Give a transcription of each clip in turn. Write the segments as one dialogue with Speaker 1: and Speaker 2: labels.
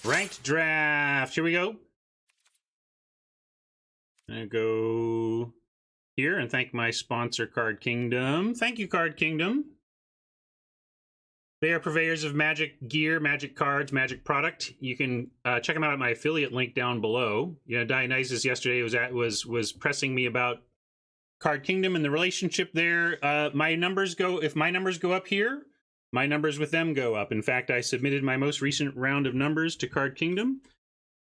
Speaker 1: Ranked draft. Here we go. I'm going to go here and thank my sponsor, Card Kingdom. Thank you, Card Kingdom. They are purveyors of Magic gear, Magic cards, Magic product. You can check them out at my affiliate link down below. You know, Dionysus yesterday was pressing me about Card Kingdom and the relationship there. If my numbers go up here, my numbers with them go up. In fact, I submitted my most recent round of numbers to Card Kingdom.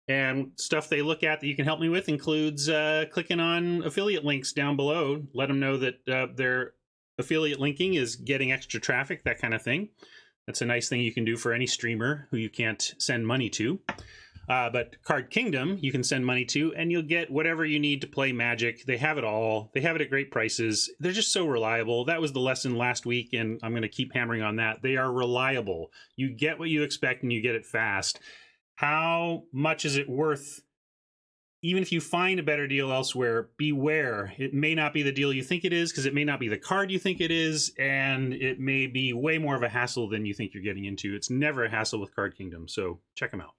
Speaker 1: And stuff they look at that you can help me with includes clicking on affiliate links down below. Let them know that their affiliate linking is getting extra traffic, that kind of thing. That's a nice thing you can do for any streamer who you can't send money to. But Card Kingdom, you can send money to, and you'll get whatever you need to play Magic. They have it all. They have it at great prices. They're just so reliable. That was the lesson last week, and I'm going to keep hammering on that. They are reliable. You get what you expect, and you get it fast. How much is it worth? Even if you find a better deal elsewhere, beware. It may not be the deal you think it is, because it may not be the card you think it is, and it may be way more of a hassle than you think you're getting into. It's never a hassle with Card Kingdom, so check them out.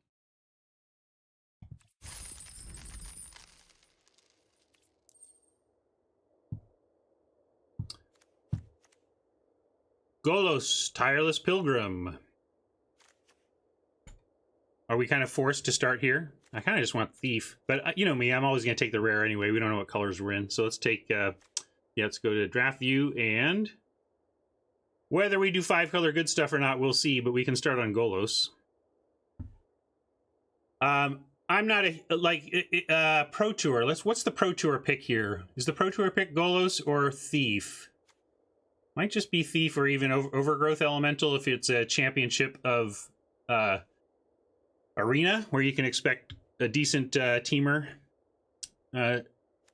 Speaker 1: Golos, Tireless Pilgrim. Are we kind of forced to start here? I kind of just want Thief, but you know me, I'm always going to take the rare anyway. We don't know what colors we're in, so let's take, let's go to draft view, and whether we do 5-color good stuff or not, we'll see, but we can start on Golos. I'm not a, Pro Tour. What's the Pro Tour pick here? Is the Pro Tour pick Golos or Thief? Might just be Thief or even Overgrowth Elemental if it's a championship of, Arena, where you can expect a decent teamer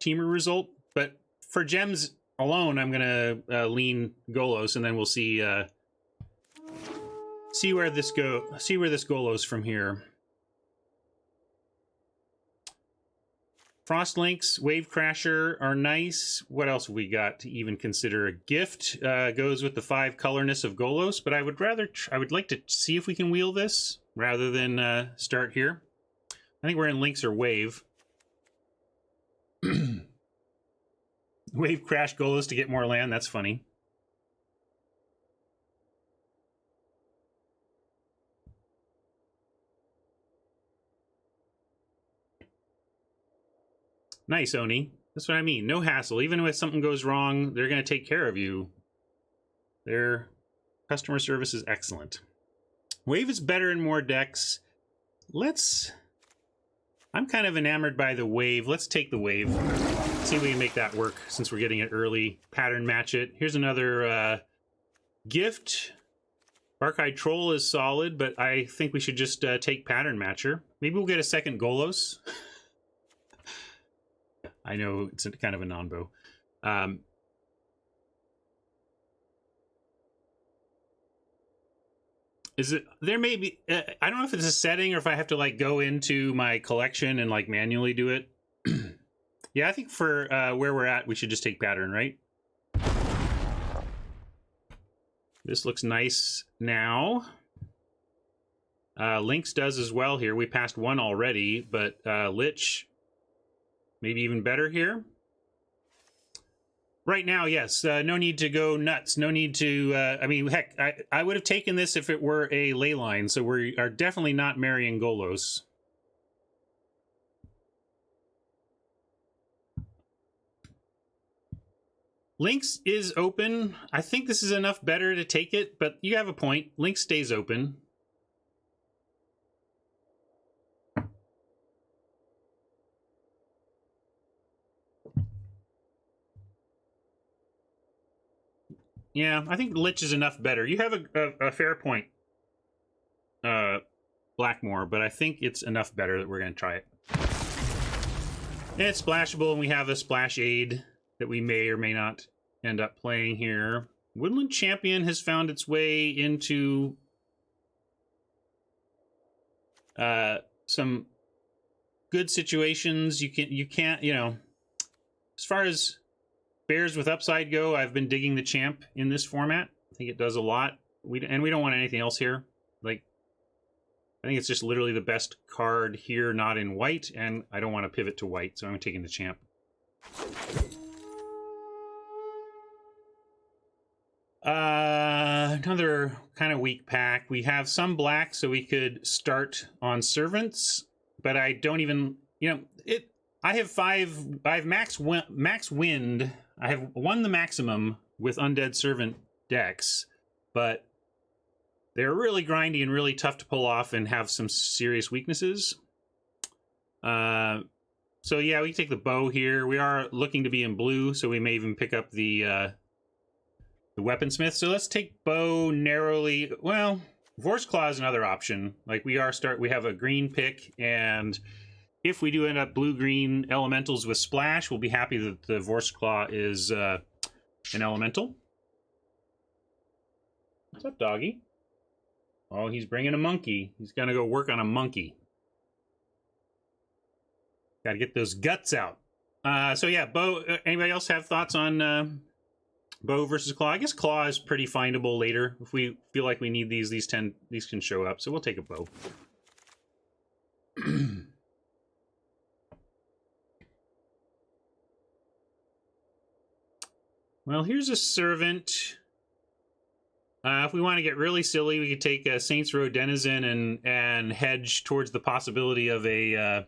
Speaker 1: result. But for gems alone, I'm gonna lean Golos, and then we'll see where this Golos from here. Frostlinks, Wave Crasher are nice. What else have we got to even consider? A gift goes with the 5-colorness of Golos, but I would like to see if we can wheel this rather than start here. I think we're in Links or Wave. Wave Crash Golos to get more land, that's funny. Nice, Oni. That's what I mean. No hassle. Even if something goes wrong, they're going to take care of you. Their customer service is excellent. Wave is better in more decks. I'm kind of enamored by the Wave. Let's take the Wave. See if we can make that work since we're getting it early. Pattern match it. Here's another gift. Bark-Eyed Troll is solid, but I think we should just take Pattern Matcher. Maybe we'll get a second Golos. I know it's kind of a non-bow. Is it, there may be, I don't know if it's a setting or if I have to like go into my collection and like manually do it. Yeah, I think for where we're at, we should just take Pattern, right? This looks nice now. Lynx does as well here. We passed one already, but Lich maybe even better here. Right now, yes. No need to go nuts. No need to... I mean, heck, I would have taken this if it were a ley line, so we are definitely not marrying Golos. Lynx is open. I think this is enough better to take it, but you have a point. Lynx stays open. Yeah, I think Lich is enough better. You have a fair point, Blackmore, but I think it's enough better that we're going to try it. And it's splashable, and we have a splash aid that we may or may not end up playing here. Woodland Champion has found its way into some good situations. You can't, you know, as far as bears with upside go, I've been digging the champ in this format. I think it does a lot. We don't want anything else here. Like, I think it's just literally the best card here, not in white, and I don't want to pivot to white, so I'm taking the champ. Another kind of weak pack. We have some black, so we could start on servants, but I don't even, I have max wind. I have won the maximum with undead servant decks, but they're really grindy and really tough to pull off and have some serious weaknesses. So yeah, we can take the bow here. We are looking to be in blue, so we may even pick up the weaponsmith. So let's take bow narrowly. Well, Vorse Claw is another option. Like we have a green pick, and if we do end up blue-green elementals with splash, we'll be happy that the Vorse Claw is an elemental. What's up, doggy? Oh, he's bringing a monkey. He's gonna go work on a monkey. Got to get those guts out. So yeah, bow. Anybody else have thoughts on bow versus claw? I guess claw is pretty findable later if we feel like we need these. These can show up, so we'll take a bow. Well, here's a servant. If we want to get really silly, we could take a Saints Row Denizen and hedge towards the possibility of a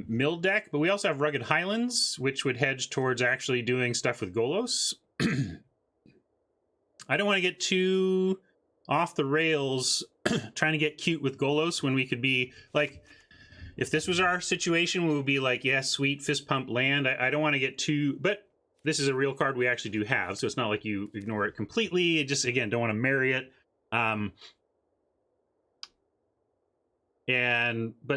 Speaker 1: mill deck. But we also have Rugged Highlands, which would hedge towards actually doing stuff with Golos. I don't want to get too off the rails trying to get cute with Golos when we could be like, if this was our situation, we would be like, yeah, sweet, fist pump land. I don't want to get too, but this is a real card we actually do have, so it's not like you ignore it completely. Just, again, don't want to marry it. But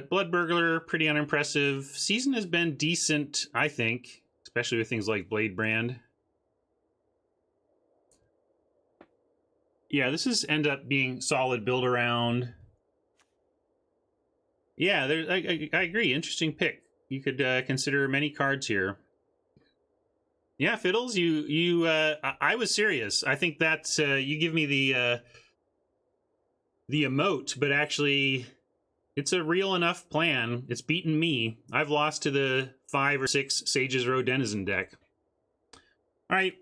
Speaker 1: Blood Burglar, pretty unimpressive. Season has been decent, I think, especially with things like Blade Brand. Yeah, this is end up being solid build around. Yeah, I agree. Interesting pick. You could consider many cards here. Yeah, Fiddles, I was serious. I think that's you give me the emote, but actually, it's a real enough plan. It's beaten me. I've lost to the 5 or 6 Sages Row Denizen deck. All right,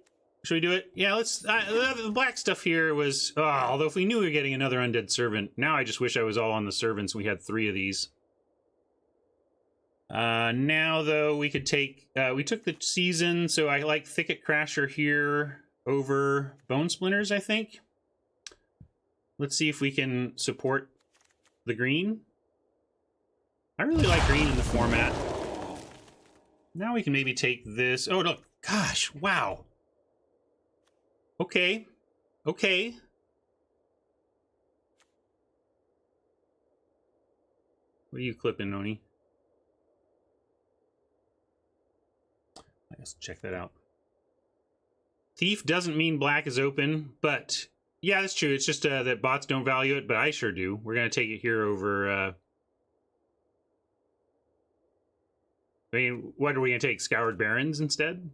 Speaker 1: should we do it? Yeah, let's. The black stuff here was. Although if we knew we were getting another undead servant, now I just wish I was all on the servants. We had 3 of these. Now though, we could take. We took the season, so I like Thicket Crasher here over Bone Splinters. I think. Let's see if we can support the green. I really like green in the format. Now we can maybe take this. Oh, look. Gosh, wow. Okay. Okay. What are you clipping, Noni? I guess check that out. Thief doesn't mean black is open, but yeah, that's true. It's just that bots don't value it, but I sure do. We're going to take it here over... I mean, what are we going to take? Scoured Barrens instead?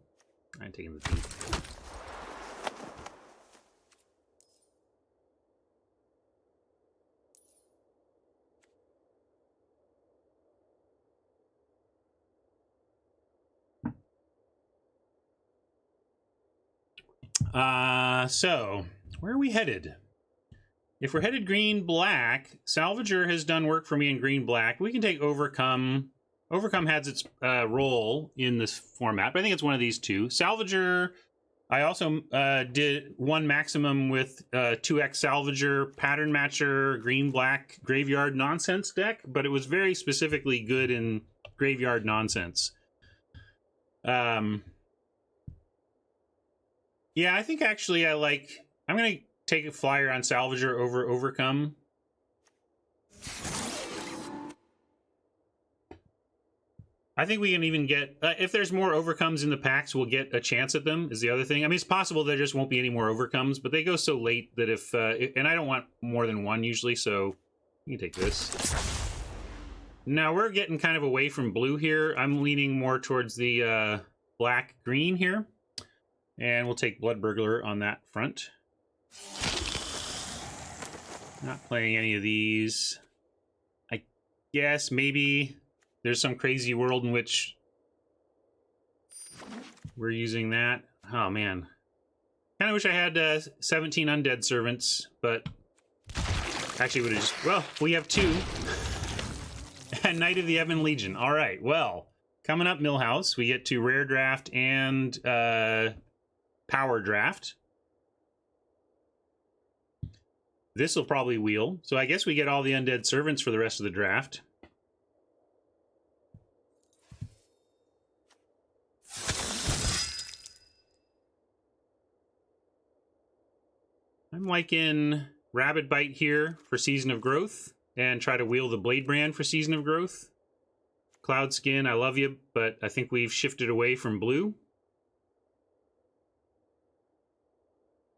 Speaker 1: I'm taking the Thief. So, where are we headed? If we're headed green-black, Salvager has done work for me in green-black. We can take Overcome. Overcome has its role in this format, but I think it's one of these two. Salvager, I also did one maximum with 2x Salvager, Pattern Matcher, green-black, Graveyard Nonsense deck, but it was very specifically good in Graveyard Nonsense. Yeah, I think actually I'm going to take a flyer on Salvager over Overcome. I think we can even get, if there's more Overcomes in the packs, we'll get a chance at them, is the other thing. I mean, it's possible there just won't be any more Overcomes, but they go so late that if, and I don't want more than one usually, so you can take this. Now, we're getting kind of away from blue here. I'm leaning more towards the black-green here. And we'll take Blood Burglar on that front. Not playing any of these. guess maybe there's some crazy world in which we're using that. Oh, man. Kind of wish I had 17 undead servants, but actually would have just... Well, we have 2. And Knight of the Ebon Legion. All right, well, coming up, Millhouse, we get to Rare Draft and Power Draft. This will probably wheel, so I guess we get all the undead servants for the rest of the draft. I'm liking Rabid Bite here for Season of Growth, and try to wheel the Blade Brand for Season of Growth. Cloud Skin, I love you, but I think we've shifted away from blue.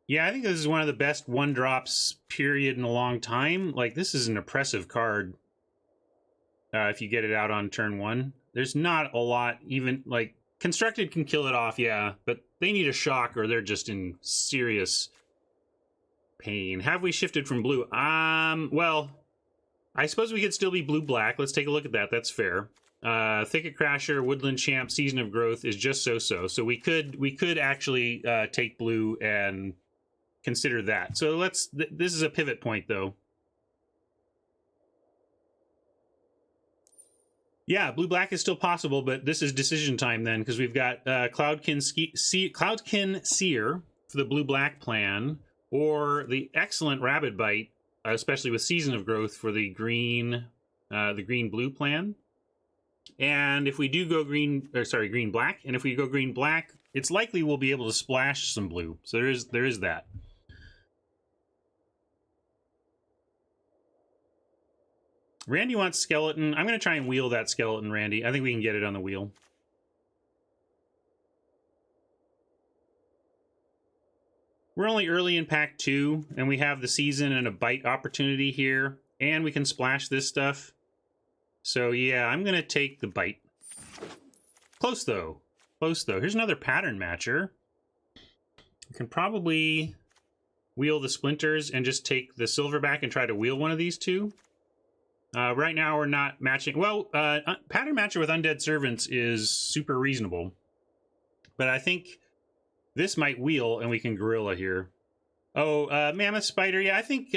Speaker 1: Yeah, I think this is one of the best 1-drops period in a long time. Like, this is an oppressive card if you get it out on turn 1. There's not a lot, even, like, Constructed can kill it off, yeah, but they need a shock or they're just in serious pain. Have we shifted from blue? Well, I suppose we could still be blue-black. Let's take a look at that. That's fair. Thicket Crasher, Woodland Champ, Season of Growth is just so-so. So we could actually take blue and consider that. So this is a pivot point, though. Yeah, blue-black is still possible, but this is decision time then, because we've got Cloudkin Seer for the blue-black plan, or the excellent Rabid Bite, especially with Season of Growth for the green-blue plan. And if we do go green-black, and if we go green-black, it's likely we'll be able to splash some blue. So there is that. Randy wants skeleton. I'm going to try and wheel that skeleton, Randy. I think we can get it on the wheel. We're only early in pack 2, and we have the season and a bite opportunity here, and we can splash this stuff. So yeah, I'm going to take the bite. Close though. Close though. Here's another pattern matcher. We can probably wheel the splinters and just take the silverback and try to wheel one of these two. Right now we're not matching. Well, pattern matcher with undead servants is super reasonable. But I think this might wheel and we can gorilla here. Oh, Mammoth Spider. Yeah, I think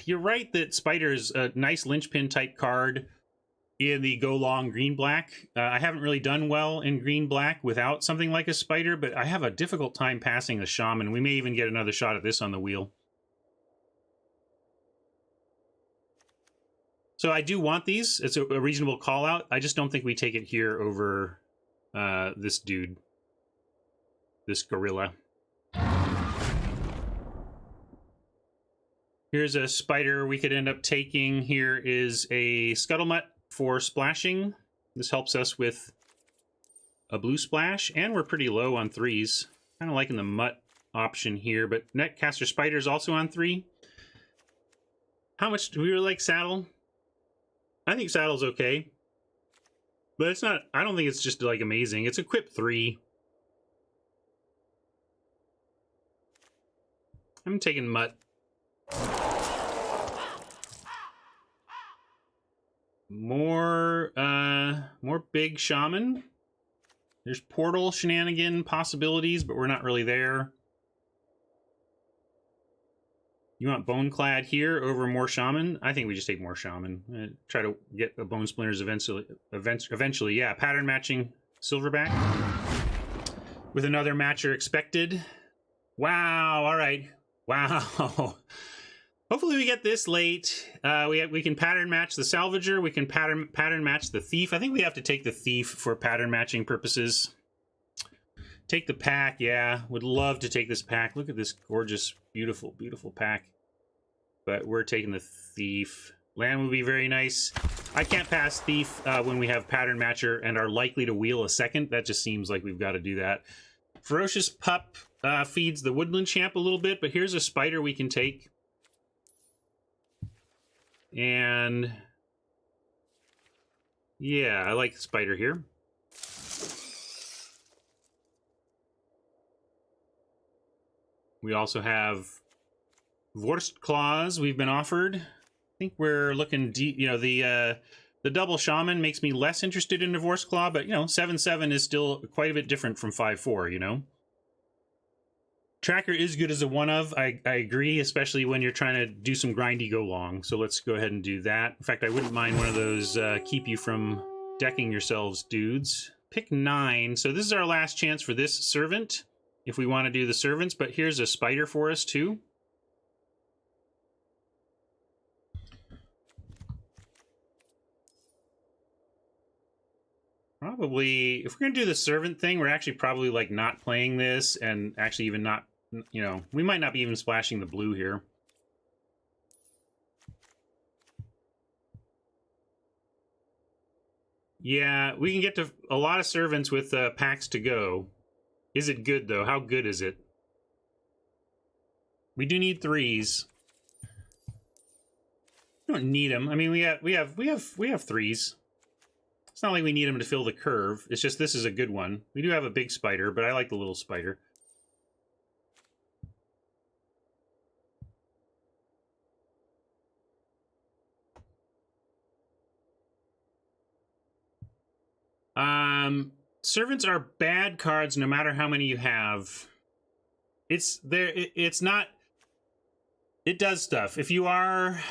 Speaker 1: you're right that Spider's a nice linchpin type card in the go long green-black. I haven't really done well in green-black without something like a Spider, but I have a difficult time passing the Shaman. We may even get another shot at this on the wheel. So I do want these. It's a reasonable call out. I just don't think we take it here over this dude. This gorilla. Here's a Spider we could end up taking. Here is a Scuttlemutt for splashing. This helps us with a blue splash, and we're pretty low on 3s. Kind of liking the Mutt option here, but Netcaster Spider is also on 3. How much do we really like Saddle? I think Saddle's okay, but it's not, I don't think it's just like amazing. It's equip 3. I'm taking Mutt. More big Shaman. There's portal shenanigan possibilities, but we're not really there. You want Boneclad here over more Shaman? I think we just take more Shaman. Try to get the Bone Splinters eventually. Yeah, pattern matching Silverback. With another matcher expected. Wow, all right. Wow. Hopefully we get this late. We can pattern match the Salvager. We can pattern match the Thief. I think we have to take the Thief for pattern matching purposes. Take the pack, yeah. Would love to take this pack. Look at this gorgeous, beautiful, beautiful pack. But we're taking the Thief. Land would be very nice. I can't pass Thief when we have pattern matcher and are likely to wheel a second. That just seems like we've got to do that. Ferocious Pup feeds the Woodland Champ a little bit, but here's a Spider we can take. And yeah, I like the Spider here. We also have Vorst Claws we've been offered. I think we're looking deep, you know, the The double shaman makes me less interested in Divorce Claw, but, you know, 7/7 is still quite a bit different from 5/4, you know? Tracker is good as a one-of, I agree, especially when you're trying to do some grindy go long. So let's go ahead and do that. In fact, I wouldn't mind one of those keep you from decking yourselves dudes. Pick 9. So this is our last chance for this servant, if we want to do the servants, but here's a spider for us, too. Probably, if we're going to do the servant thing, we're actually probably, like, not playing this, and actually even not, you know, we might not be even splashing the blue here. Yeah, we can get to a lot of servants with packs to go. Is it good, though? How good is it? We do need 3s. We don't need them. I mean, we have 3s. It's not like we need them to fill the curve. It's just this is a good one. We do have a big spider, but I like the little spider. Servants are bad cards no matter how many you have. It's there. It's not. It does stuff. If you are,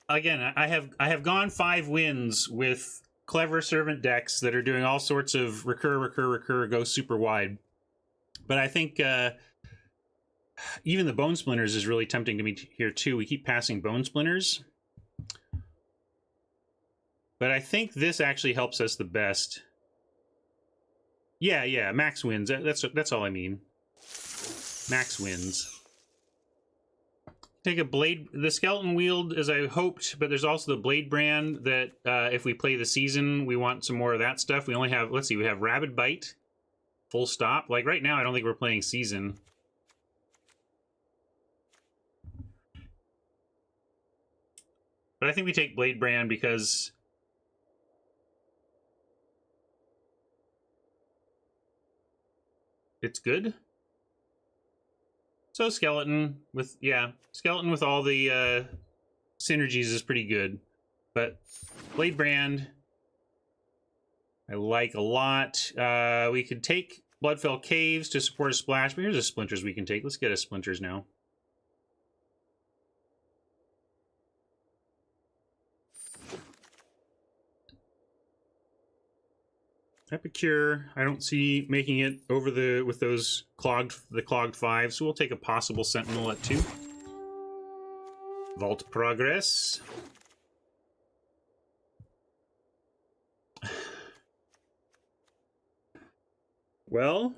Speaker 1: again, I have gone 5 wins with clever servant decks that are doing all sorts of recur, go super wide. But I think even the Bone Splinters is really tempting to me here too. We keep passing Bone Splinters. But I think this actually helps us the best. Yeah, max wins. That's all I mean. Max wins. Take a blade. The skeleton wield as I hoped, but there's also the blade brand that if we play the season, we want some more of that stuff. We only have, let's see, we have Rabid Bite, full stop. Like right now, I don't think we're playing season. But I think we take blade brand because it's good. So skeleton with all the synergies is pretty good. But blade brand I like a lot. We could take Bloodfell Caves to support a splash, but here's a splinters we can take. Let's get a splinters now. Epicure, I don't see making it over with those clogged 5, so we'll take a possible Sentinel at 2. Vault Progress. Well,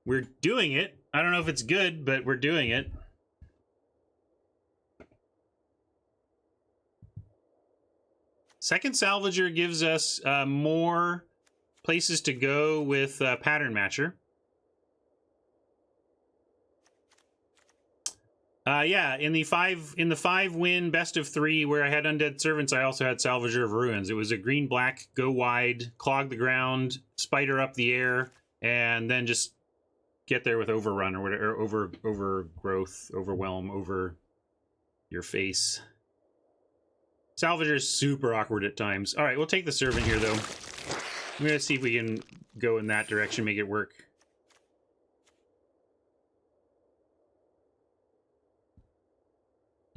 Speaker 1: we're doing it. I don't know if it's good, but we're doing it. Second Salvager gives us more places to go with Pattern Matcher. Yeah, in the 5 win best of 3 where I had Undead Servants, I also had Salvager of Ruins. It was a green-black, go wide, clog the ground, spider up the air, and then just get there with Overrun or whatever, overgrowth, overwhelm over your face. Salvager is super awkward at times. All right, we'll take the Servant here, though. I'm going to see if we can go in that direction, make it work.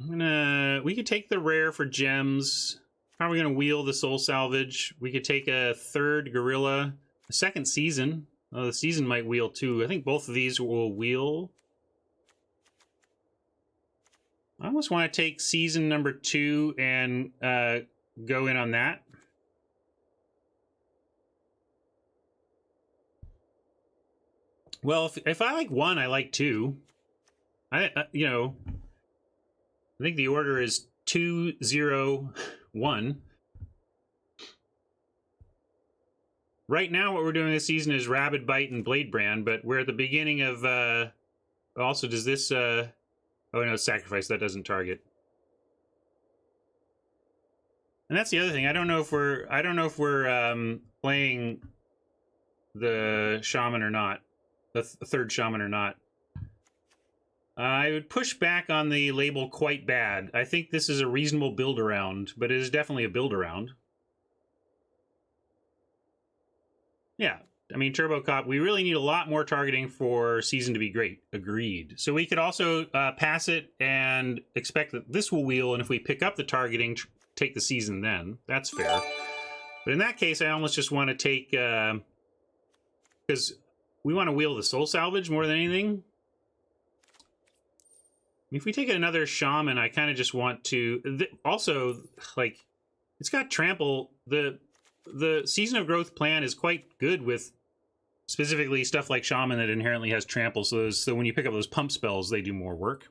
Speaker 1: We could take the rare for gems. Probably going to wheel the Soul Salvage. We could take a 3rd Gorilla. A 2nd Season. Oh, the Season might wheel too. I think both of these will wheel. I almost want to take Season number 2 and go in on that. Well, if I like 1, I like 2. You know, I think the order is 2, 0, 1. Right now, what we're doing this season is Rabid Bite and Blade Brand, but we're at the beginning of. Also, does this? Oh no, Sacrifice. That doesn't target. And that's the other thing. I don't know if we're playing the Shaman or not, the 3rd Shaman or not. I would push back on the label quite bad. I think this is a reasonable build around, but it is definitely a build around. Yeah. I mean, Turbo Cop, we really need a lot more targeting for Season to be great. Agreed. So we could also pass it and expect that this will wheel, and if we pick up the targeting, take the Season then. That's fair. But in that case, I almost just want to take... because we want to wheel the Soul Salvage more than anything. If we take another Shaman, I kind of just want to... also, like, it's got Trample. The Season of Growth plan is quite good with specifically stuff like Shaman that inherently has Trample, so when you pick up those pump spells, they do more work.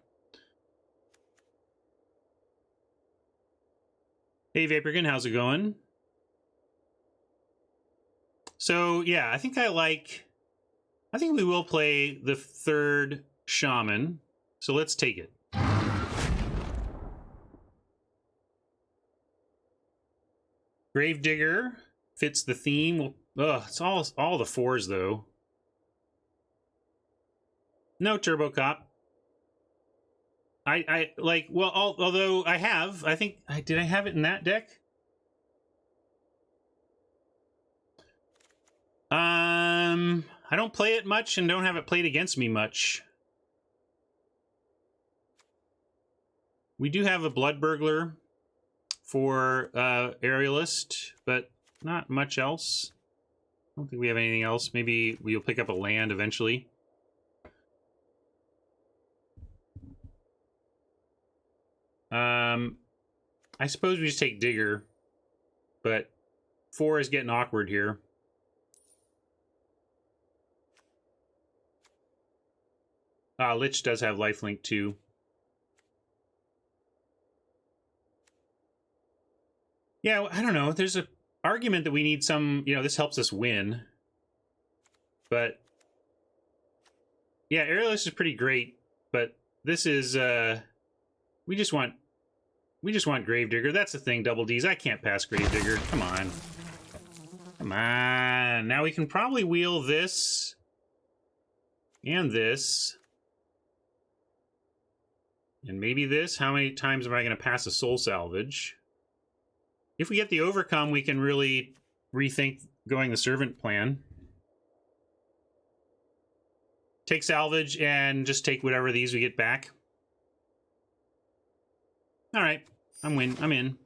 Speaker 1: Hey, Vaporkin, how's it going? So, yeah, I think we will play the third Shaman, so let's take it. Gravedigger fits the theme. Ugh, it's all the 4s, though. No Turbo Cop. I like, well, although I think, did I have it in that deck? I don't play it much and don't have it played against me much. We do have a Blood Burglar for Aerialist, but not much else. I don't think we have anything else. Maybe we'll pick up a land eventually. I suppose we just take Digger, but 4 is getting awkward here. Lich does have lifelink too. Yeah, I don't know. There's an argument that we need some, this helps us win. But yeah, Aerialist is pretty great, but this is we just want Gravedigger. That's the thing, Double D's. I can't pass Gravedigger. Come on. Come on. Now we can probably wheel this and this. And maybe this. How many times am I going to pass a Soul Salvage? If we get the Overcome, we can really rethink going the Servant plan. Take Salvage and just take whatever these we get back. All right, I'm in.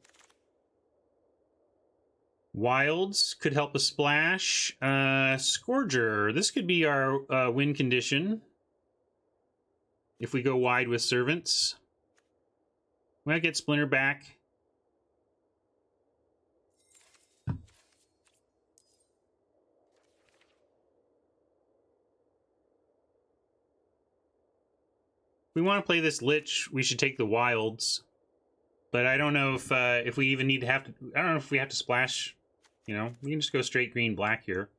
Speaker 1: Wilds could help a splash. Scourger, this could be our win condition. If we go wide with Servants. We might get Splinter back. If we want to play this Lich, we should take the Wilds. But I don't know if we even need to have to... I don't know if we have to splash, we can just go straight green-black here.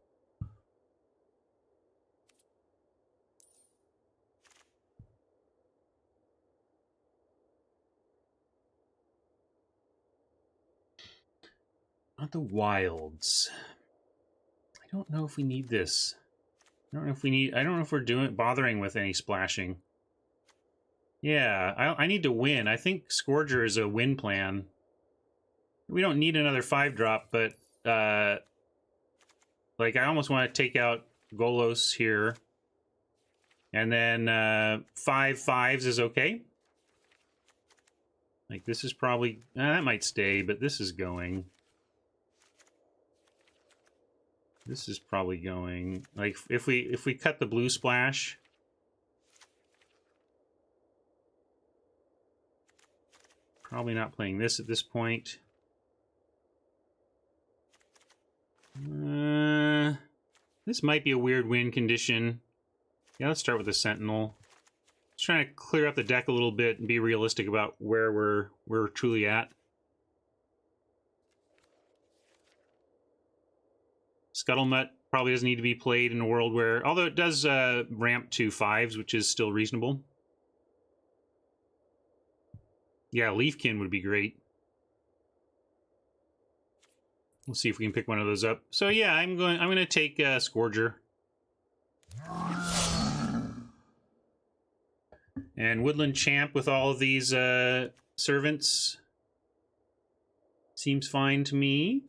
Speaker 1: Not the Wilds. I don't know if we need this. I don't know if we're bothering with any splashing. Yeah, I need to win. I think Scourger is a win plan. We don't need another 5-drop, but like I almost want to take out Golos here. And then 5/5s is okay. Like this is probably that might stay, but this is going. This is probably going. Like if we cut the blue splash. Probably not playing this at this point. This might be a weird win condition. Yeah, let's start with the Sentinel. Just trying to clear up the deck a little bit and be realistic about where we're truly at. Scuttlemutt probably doesn't need to be played in a world where, although it does ramp to 5s, which is still reasonable. Yeah, Leafkin would be great. We'll see if we can pick one of those up. So yeah, I'm gonna take Scourger. And Woodland Champ with all of these servants seems fine to me.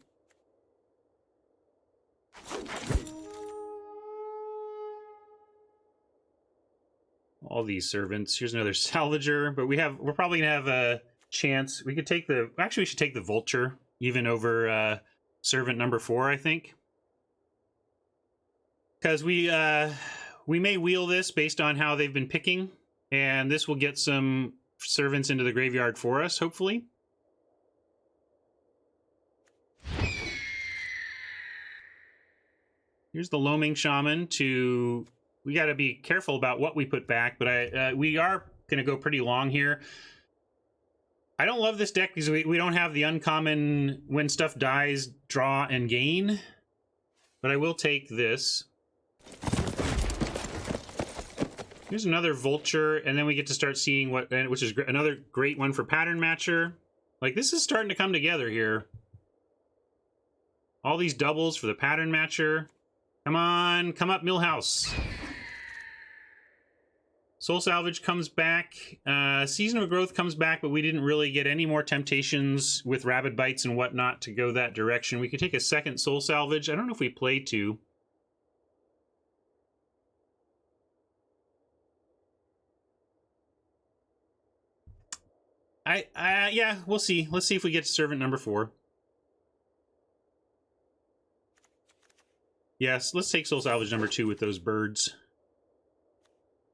Speaker 1: all these servants. Here's another salvager, but we're probably gonna have a chance. We could take the, actually we should take the vulture even over servant number 4, I think, because we may wheel this based on how they've been picking, and this will get some servants into the graveyard for us, hopefully. Here's the Loaming Shaman to... We got to be careful about what we put back, but we are going to go pretty long here. I don't love this deck because we don't have the uncommon when stuff dies, draw, and gain. But I will take this. Here's another Vulture, and then we get to start seeing what... Which is another great one for Pattern Matcher. Like, this is starting to come together here. All these doubles for the Pattern Matcher. Come on, come up, Millhouse. Soul Salvage comes back. Season of Growth comes back, but we didn't really get any more temptations with Rabid Bites and whatnot to go that direction. We could take a second Soul Salvage. I don't know if we play 2. Yeah, we'll see. Let's see if we get to Servant number 4. Yes, let's take Soul Salvage number 2 with those birds.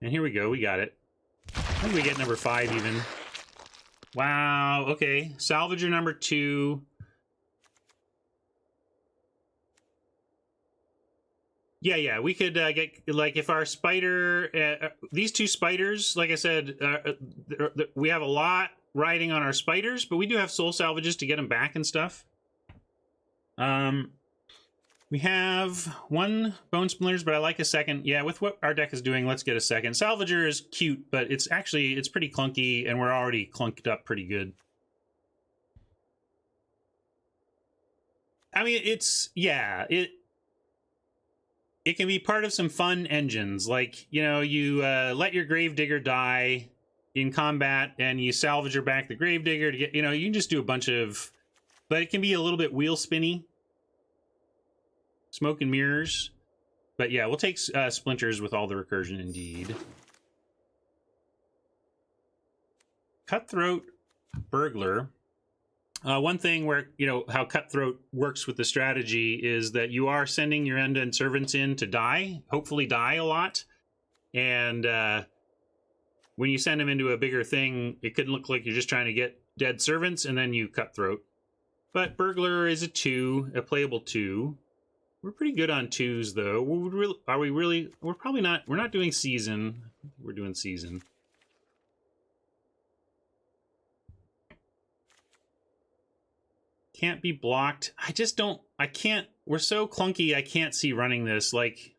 Speaker 1: And here we go, we got it. I think we get number 5 even. Wow, okay. Salvager number 2. Yeah, we could get, like, if our spider... these 2 spiders, like I said, we have a lot riding on our spiders, but we do have Soul Salvages to get them back and stuff. We have 1 Bone Splinters, but I like a second. Yeah, with what our deck is doing, let's get a second. Salvager is cute, but it's pretty clunky, and we're already clunked up pretty good. I mean, it can be part of some fun engines. Like, you know, you let your Gravedigger die in combat, and you Salvager back the Gravedigger to get, you know, you can just do a bunch of... But it can be a little bit wheel spinny. Smoke and Mirrors. But yeah, we'll take Splinters with all the recursion indeed. Cutthroat Burglar. One thing where, you know, how Cutthroat works with the strategy is that you are sending your end-to-end servants in to die, hopefully die a lot. And when you send them into a bigger thing, it could look like you're just trying to get dead servants, and then you Cutthroat. But Burglar is a 2, a playable 2. We're pretty good on 2s, though. Are we really? We're probably not. We're not doing Season. We're doing Season. Can't be blocked. I just don't... I can't... We're so clunky, I can't see running this. Like...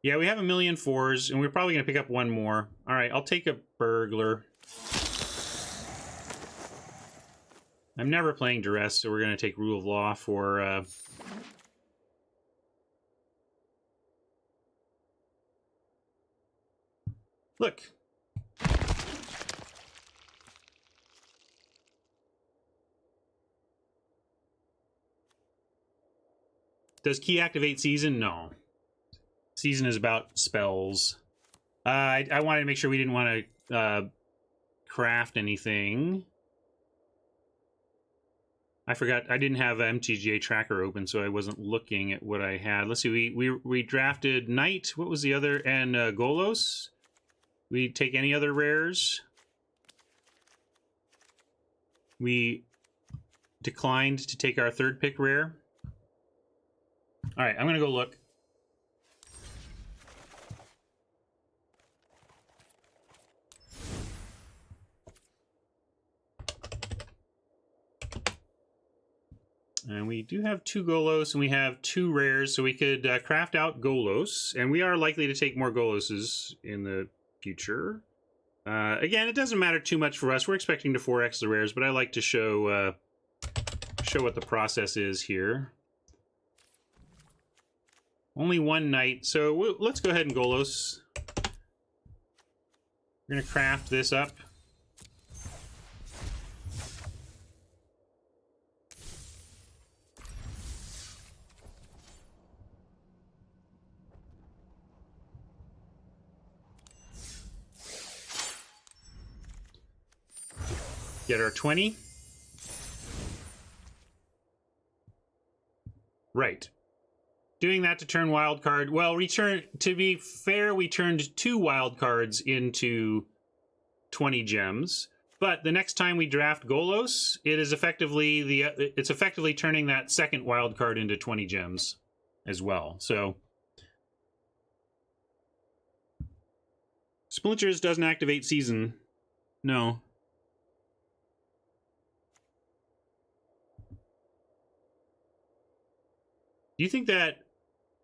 Speaker 1: Yeah, we have a million 4s, and we're probably going to pick up 1 more. All right, I'll take a Burglar. I'm never playing Duress, so we're going to take Rule of Law for... Look. Does Key activate Season? No. Season is about spells. I wanted to make sure we didn't want to craft anything. I forgot, I didn't have an MTGA tracker open, so I wasn't looking at what I had. Let's see, we drafted Knight. What was the other? And Golos. We take any other rares. We declined to take our 3rd pick rare. All right, I'm going to go look. And we do have 2 Golos, and we have 2 rares, so we could craft out Golos. And we are likely to take more Goloses in the future. Again, it doesn't matter too much for us. We're expecting to 4x the rares, but I like to show what the process is here. Only 1 Knight, so let's go ahead and Golos. We're going to craft this up. Get our 20. Right. Doing that to turn wild card. Well, to be fair, we turned 2 wild cards into 20 gems. But the next time we draft Golos, it's effectively turning that second wild card into 20 gems as well. So Splinters doesn't activate season. No. Do you think that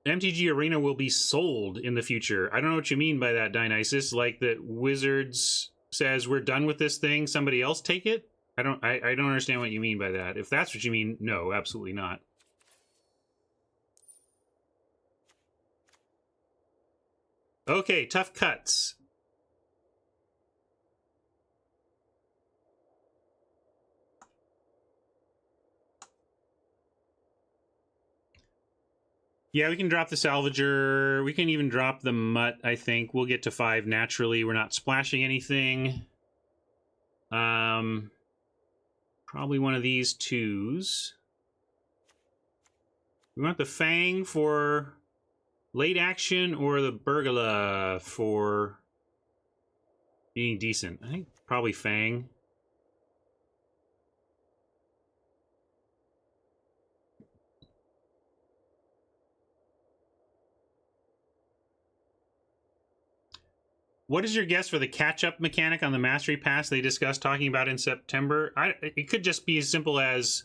Speaker 1: MTG Arena will be sold in the future? I don't know what you mean by that, Dionysus. Like that Wizards says we're done with this thing, somebody else take it? I don't understand what you mean by that. If that's what you mean, no, absolutely not. Okay, tough cuts. Yeah, we can drop the Salvager. We can even drop the Mutt, I think. We'll get to 5 naturally. We're not splashing anything. Probably one of these 2s. We want the Fang for late action or the Burgala for being decent. I think probably Fang. What is your guess for the catch-up mechanic on the Mastery Pass they discussed talking about in September? It could just be as simple as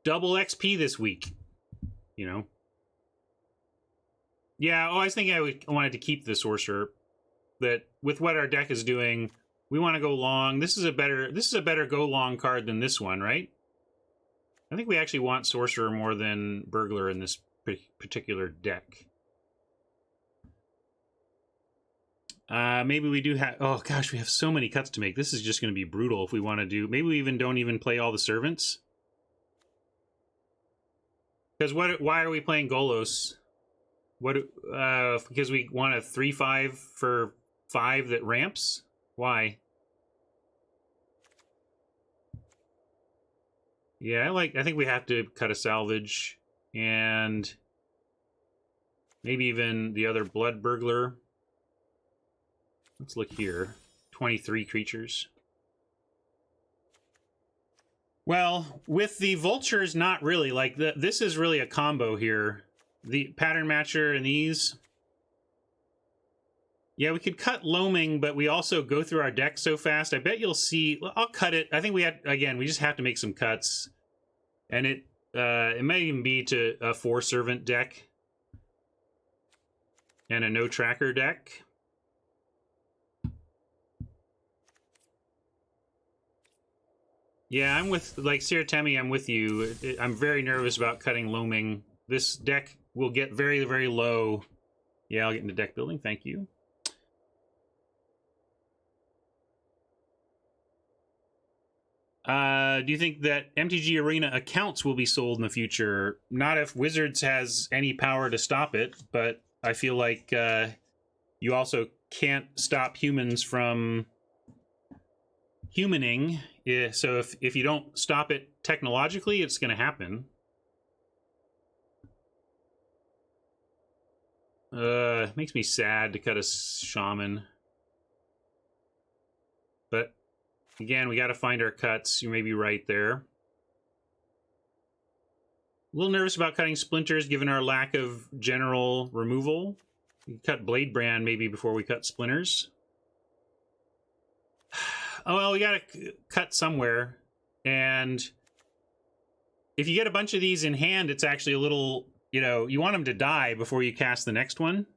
Speaker 1: double XP this week, you know? Yeah, I was thinking I wanted to keep the Sorcerer. That with what our deck is doing, we want to go long. This is a better go long card than this one, right? I think we actually want Sorcerer more than Burglar in this particular deck. Maybe we do have... Oh, gosh, we have so many cuts to make. This is just going to be brutal if we want to do... Maybe we don't even play all the Servants. Because why are we playing Golos? Because we want a 3/5 for 5 that ramps? Why? Yeah, I think we have to cut a Salvage. And... maybe even the other Blood Burglar. Let's look here. 23 creatures. Well, with the Vultures, not really. Like, this is really a combo here. The Pattern Matcher and these. Yeah, we could cut Loaming, but we also go through our deck so fast. I bet you'll see... I'll cut it. I think we just have to make some cuts. And it may even be to a 4-Servant deck. And a no-tracker deck. Yeah, I'm with, like, Siratemi, I'm with you. I'm very nervous about cutting Loaming. This deck will get very, very low. Yeah, I'll get into deck building. Thank you. Do you think that MTG Arena accounts will be sold in the future? Not if Wizards has any power to stop it, but I feel like you also can't stop humans from humaning. Yeah, so if you don't stop it technologically, it's going to happen. It makes me sad to cut a shaman. But, again, we got to find our cuts. You may be right there. A little nervous about cutting Splinters, given our lack of general removal. We can cut Bladebrand maybe before we cut Splinters. Oh, well, we got to cut somewhere. And if you get a bunch of these in hand, it's actually a little, you want them to die before you cast the next one.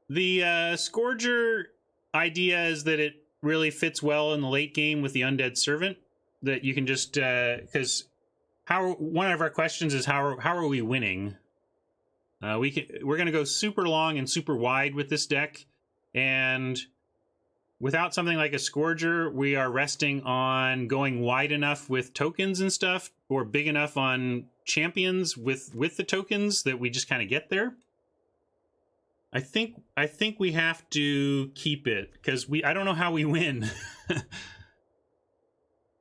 Speaker 1: The Scourger idea is that it really fits well in the late game with the Undead Servant. That you can just, because one of our questions is how are we winning? We're going to go super long and super wide with this deck, and without something like a Scourger, we are resting on going wide enough with tokens and stuff, or big enough on champions with the tokens that we just kind of get there. I think we have to keep it because I don't know how we win.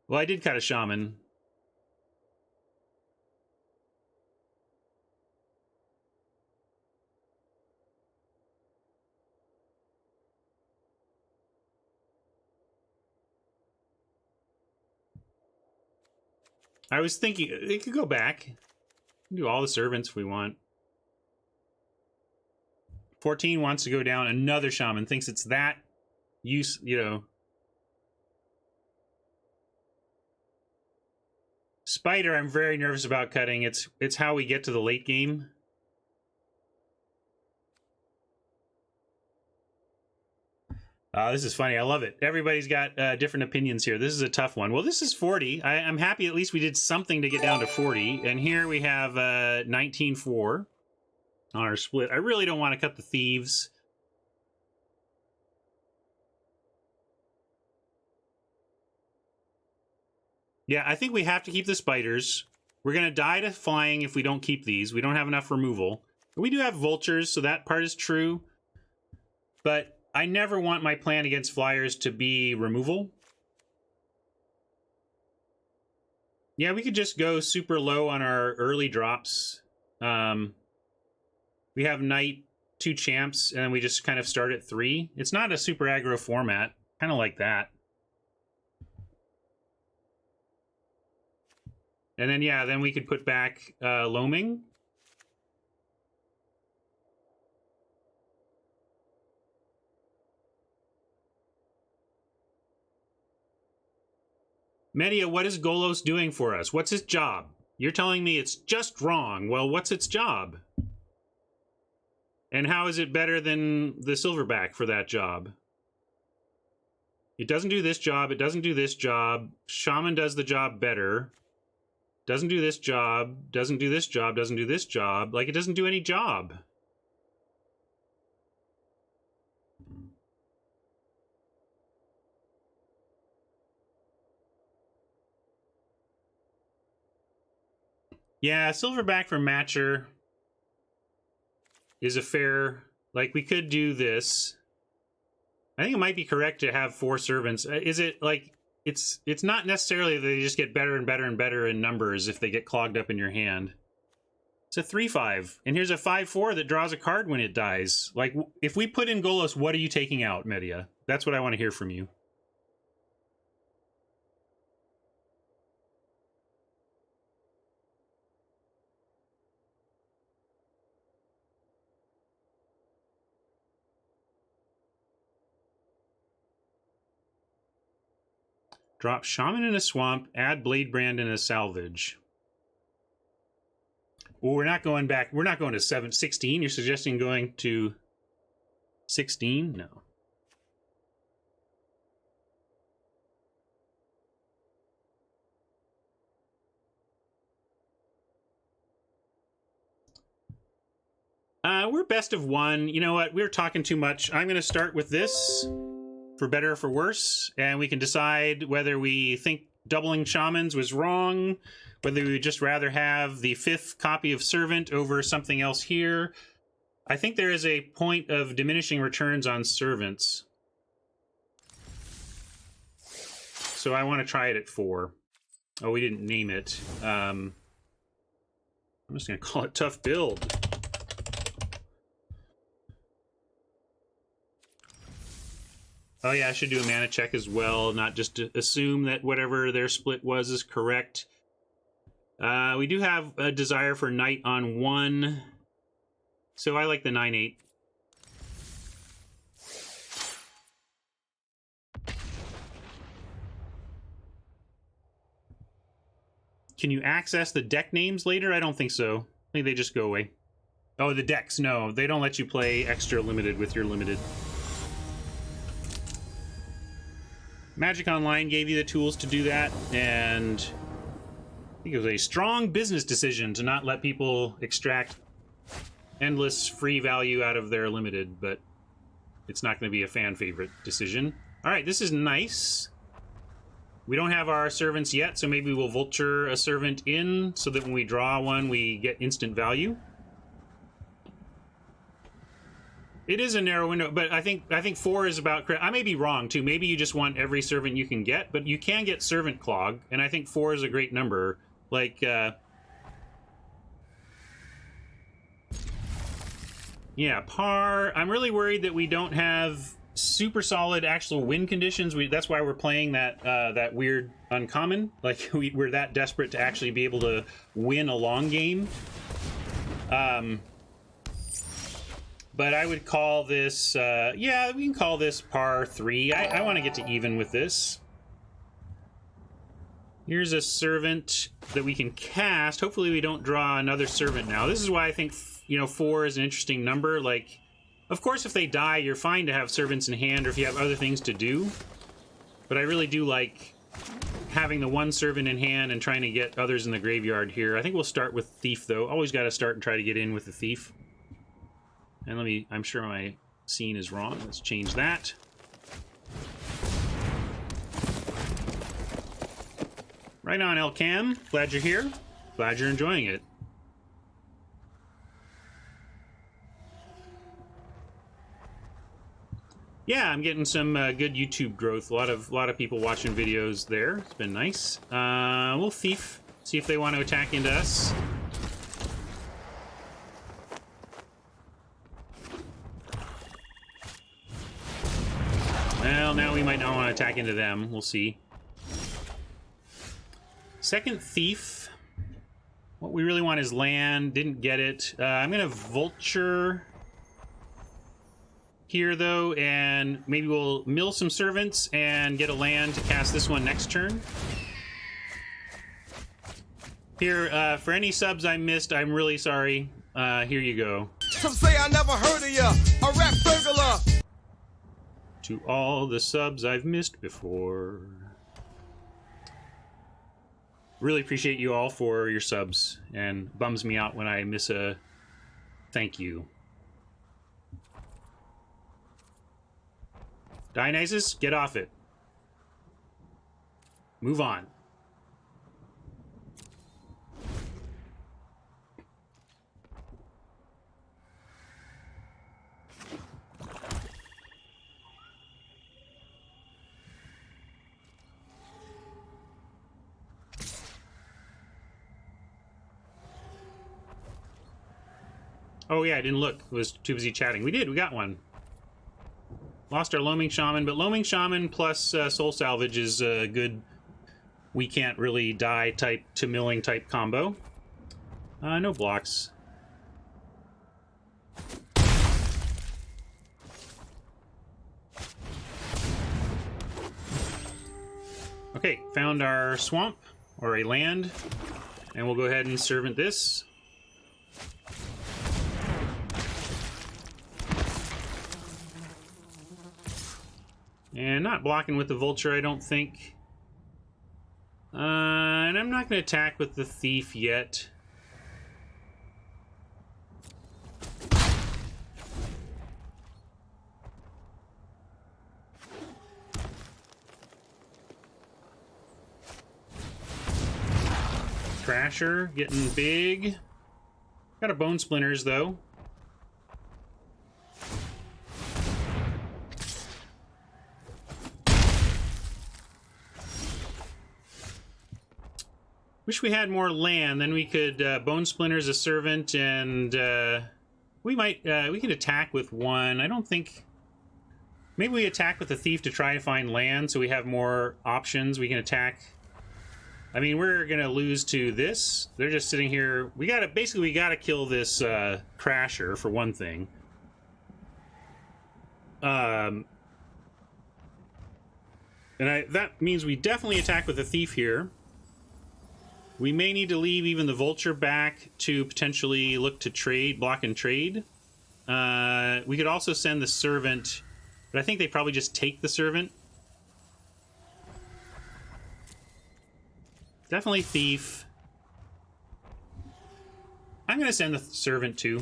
Speaker 1: Well, I did cut a shaman. I was thinking it could go back. Do all the servants if we want. 14 wants to go down. Another shaman thinks it's that use, you know. Spider, I'm very nervous about cutting. It's how we get to the late game. This is funny. I love it. Everybody's got different opinions here. This is a tough one. Well, this is 40. I'm happy at least we did something to get down to 40. And here we have 19-4 on our split. I really don't want to cut the thieves. Yeah, I think we have to keep the spiders. We're going to die to flying if we don't keep these. We don't have enough removal. We do have vultures, so that part is true. But I never want my plan against flyers to be removal. Yeah, we could just go super low on our early drops. We have knight, 2 champs, and then we just kind of start at 3. It's not a super aggro format. Kind of like that. And then, yeah, then we could put back Loaming. Media, what is Golos doing for us? What's his job? You're telling me it's just wrong. Well, what's its job? And how is it better than the Silverback for that job? It doesn't do this job. It doesn't do this job. Shaman does the job better. Doesn't do this job. Doesn't do this job. Doesn't do this job. Like, it doesn't do any job. Yeah, Silverback for Matcher is a fair... Like, we could do this. I think it might be correct to have 4 servants. Is it, like... It's not necessarily that they just get better and better and better in numbers if they get clogged up in your hand. It's a 3/5. And here's a 5/4 that draws a card when it dies. Like, if we put in Golos, what are you taking out, Media? That's what I want to hear from you. Drop Shaman in a swamp, add Blade Brand in a salvage. Well, we're not going back. We're not going to 16. You're suggesting going to 16? No. We're best of 1. You know what? We're talking too much. I'm going to start with this. For better or for worse, and we can decide whether we think doubling shamans was wrong, whether we would just rather have the 5th copy of Servant over something else here. I think there is a point of diminishing returns on servants. So I want to try it at 4. Oh, we didn't name it. I'm just going to call it Tough Build. Oh yeah, I should do a mana check as well, not just to assume that whatever their split was is correct. We do have a desire for Knight on 1, so I like the 9/8. Can you access the deck names later? I don't think so. I think they just go away. Oh, the decks, no. They don't let you play extra limited with your limited. Magic Online gave you the tools to do that, and I think it was a strong business decision to not let people extract endless free value out of their limited, but it's not going to be a fan favorite decision. All right, this is nice. We don't have our servants yet, so maybe we'll vulture a servant in so that when we draw one, we get instant value. It is a narrow window, but I think 4 is about... I may be wrong, too. Maybe you just want every servant you can get, but you can get servant clog, and I think 4 is a great number. Like, yeah, par. I'm really worried that we don't have super solid actual win conditions. That's why we're playing that that weird uncommon. Like, we're that desperate to actually be able to win a long game. But I would call this, yeah, we can call this par 3. I want to get to even with this. Here's a servant that we can cast. Hopefully we don't draw another servant now. This is why I think, you know, 4 is an interesting number. Like, of course, if they die, you're fine to have servants in hand or if you have other things to do. But I really do like having the one servant in hand and trying to get others in the graveyard here. I think we'll start with Thief, though. Always got to start and try to get in with the Thief. And I'm sure my scene is wrong. Let's change that. Right on, El Cam. Glad you're here. Glad you're enjoying it. Yeah, I'm getting some good YouTube growth. A lot of people watching videos there. It's been nice. We'll Thief. See if they want to attack into us. Well, now we might not want to attack into them. We'll see. Second Thief. What we really want is land. Didn't get it. I'm going to Vulture here, though, and maybe we'll mill some servants and get a land to cast this one next turn. Here, for any subs I missed, I'm really sorry. Here you go.
Speaker 2: Some say I never heard of ya, a rap burglar.
Speaker 1: To all the subs I've missed before. Really appreciate you all for your subs, and bums me out when I miss a thank you. Dionysus, get off it. Move on. Oh yeah, I didn't look. I was too busy chatting. We did. We got one. Lost our Loaming Shaman, but Loaming Shaman plus Soul Salvage is a good we can't really die type to milling type combo. No blocks. Okay, found our swamp, or a land, and we'll go ahead and servant this. And not blocking with the Vulture, I don't think. And I'm not going to attack with the Thief yet. Crasher getting big. Got a Bone Splinters, though. Wish we had more land, then we could Bone Splinters a servant, and we could attack with one. I don't think... Maybe we attack with the Thief to try to find land so we have more options. We can attack... I mean, we're going to lose to this. They're just sitting here. We gotta kill this Crasher, for one thing. And that means we definitely attack with the Thief here. We may need to leave even the Vulture back to potentially look to trade, block and trade. We could also send the Servant, but I think they probably just take the Servant. Definitely Thief. I'm going to send the Servant too.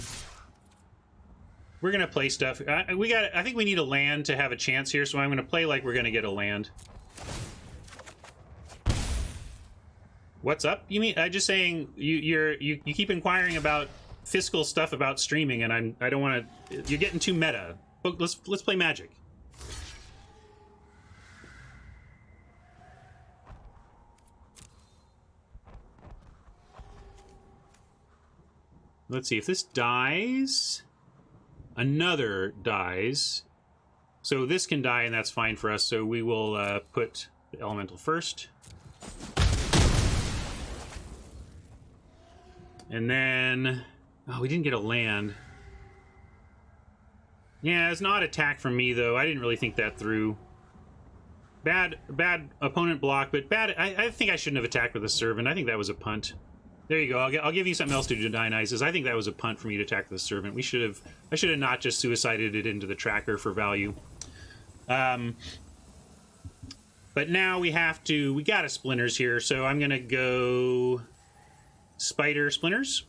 Speaker 1: We're gonna play stuff. I think we need a land to have a chance here, so I'm gonna play like we're gonna get a land. What's up? You mean I just saying you keep inquiring about fiscal stuff about streaming, and I don't want to. You're getting too meta. Let's play Magic. Let's see if this dies. Another dies. So this can die, and that's fine for us. So we will put the elemental first. And then... Oh, we didn't get a land. Yeah, it's not attack from me, though. I didn't really think that through. Bad opponent block, but bad... I think I shouldn't have attacked with a servant. I think that was a punt. There you go. I'll give you something else to do, Dionysus. I think that was a punt for me to attack the servant. I should have not just suicided it into the tracker for value. But now we got a splinters here, so I'm gonna go spider splinters.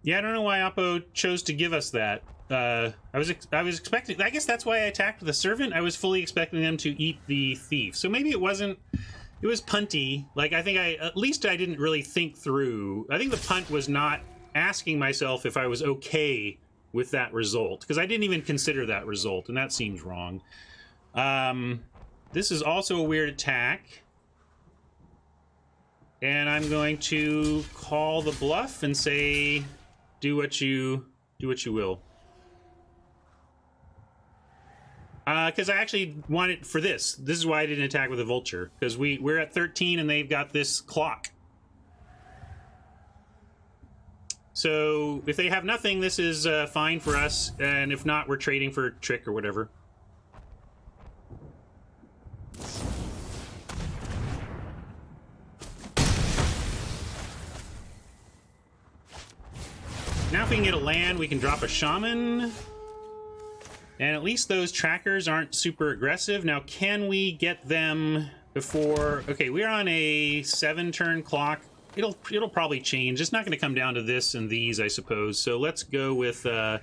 Speaker 1: Yeah, I don't know why Oppo chose to give us that. I was expecting... I guess that's why I attacked the servant. I was fully expecting them to eat the thief. So maybe it wasn't... It was punty. Like, I think at least I didn't really think through. I think the punt was not asking myself if I was okay with that result. Because I didn't even consider that result, and that seems wrong. This is also a weird attack. And I'm going to call the bluff and say... Do what you will. Because I actually want it for this. This is why I didn't attack with a vulture. Because we're at 13 and they've got this clock. So if they have nothing, this is fine for us. And if not, we're trading for a trick or whatever. Now if we can get a land, we can drop a shaman. And at least those trackers aren't super aggressive. Now, can we get them before... Okay, we're on a 7-turn clock. It'll probably change. It's not going to come down to this and these, I suppose. So let's go with... if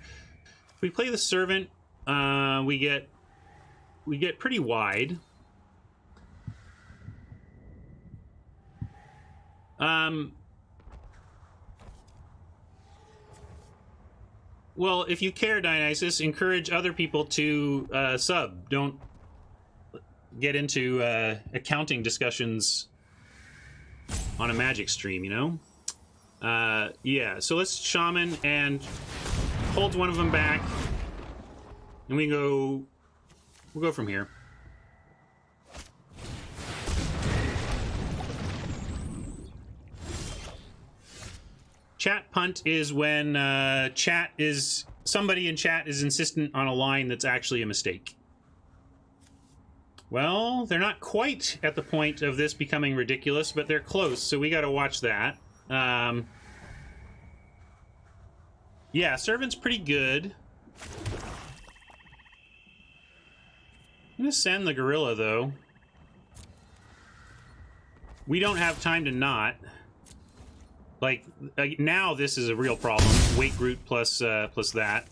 Speaker 1: we play the servant, we get pretty wide. Well, if you care, Dionysus, encourage other people to sub. Don't get into accounting discussions on a Magic stream, you know? Yeah, so let's Shaman and hold one of them back. And we'll go from here. Chat punt is when somebody in chat is insistent on a line that's actually a mistake. Well, they're not quite at the point of this becoming ridiculous, but they're close, so we gotta watch that. Yeah, servant's pretty good. I'm gonna send the gorilla, though. We don't have time to not. Like, now this is a real problem. Wake root plus that.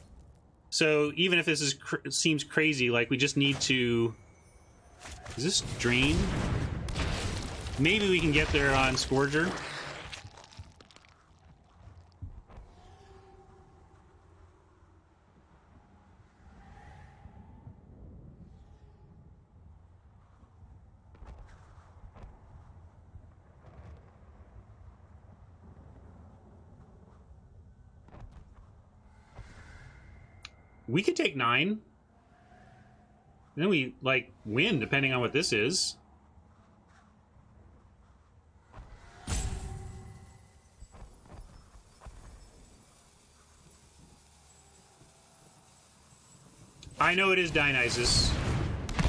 Speaker 1: So even if this seems crazy, like, we just need to... Is this Drain? Maybe we can get there on Scourger. We could take 9. Then we, like, win, depending on what this is. I know it is Dionysus.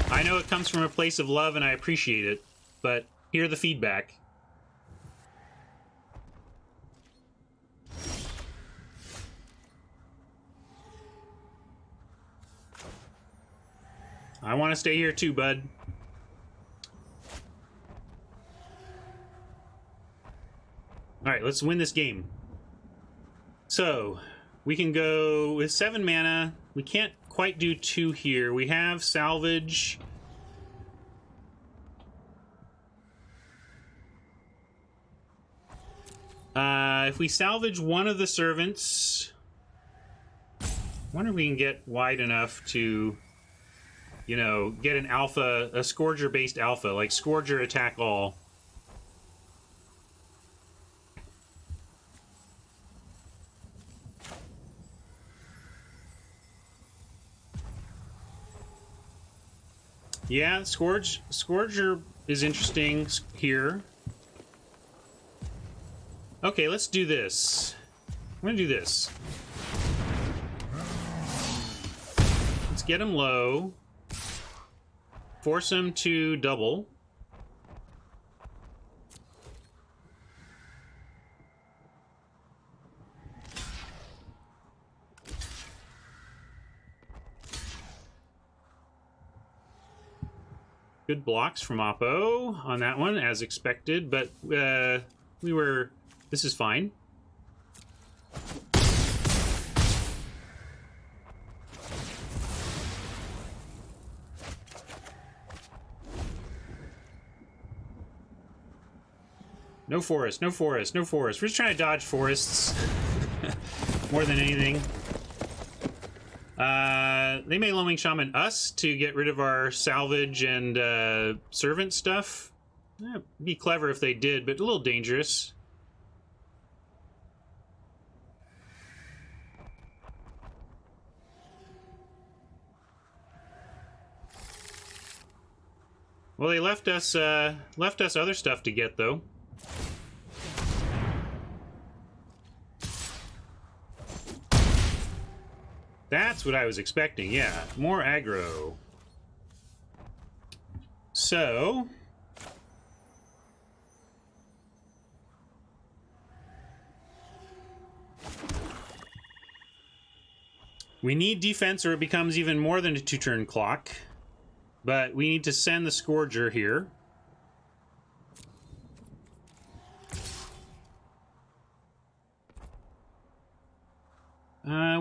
Speaker 1: I know it comes from a place of love, and I appreciate it. But hear the feedback. I want to stay here too, bud. Alright, let's win this game. So, we can go with 7 mana. We can't quite do 2 here. We have salvage. If we salvage one of the servants, I wonder if we can get wide enough to, you know, get an alpha, a Scourger-based alpha, like Scourger attack all. Yeah, Scourger is interesting here. Okay, let's do this. I'm gonna do this. Let's get him low. Force him to double. Good blocks from Oppo on that one, as expected, but this is fine. No forest, no forest, no forest. We're just trying to dodge forests more than anything. They may Loaming Shaman us to get rid of our salvage and servant stuff. It'd be clever if they did, but a little dangerous. Well, they left us other stuff to get, though. That's what I was expecting, yeah. More aggro. So... we need defense or it becomes even more than a 2-turn clock. But we need to send the Scourger here.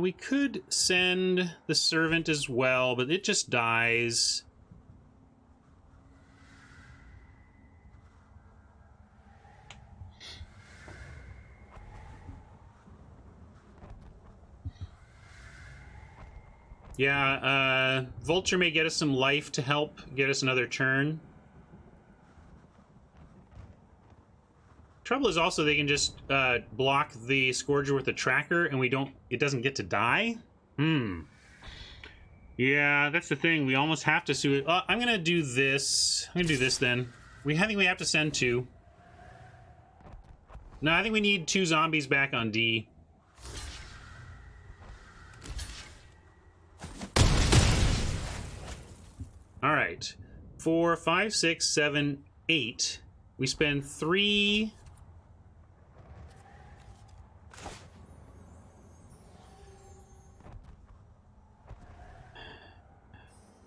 Speaker 1: We could send the Servant as well, but it just dies. Yeah, Vulture may get us some life to help get us another turn. Trouble is also they can just block the Scourger with the tracker and it doesn't get to die. Yeah, that's the thing. We almost have to sue it. I'm gonna do this. I'm gonna do this then. I think we have to send 2. No, I think we need 2 zombies back on D. Alright. 4, 5, 6, 7, 8. We spend 3...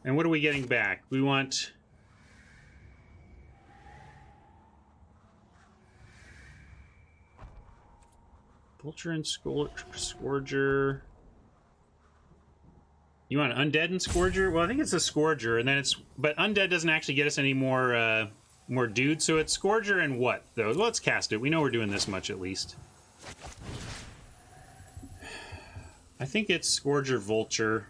Speaker 1: and what are we getting back? We want... Vulture and Scourger... You want Undead and Scourger? Well, I think it's a Scourger, and then it's... But Undead doesn't actually get us any more, more dudes, so it's Scourger and what, though? Well, let's cast it. We know we're doing this much, at least. I think it's Scourger Vulture.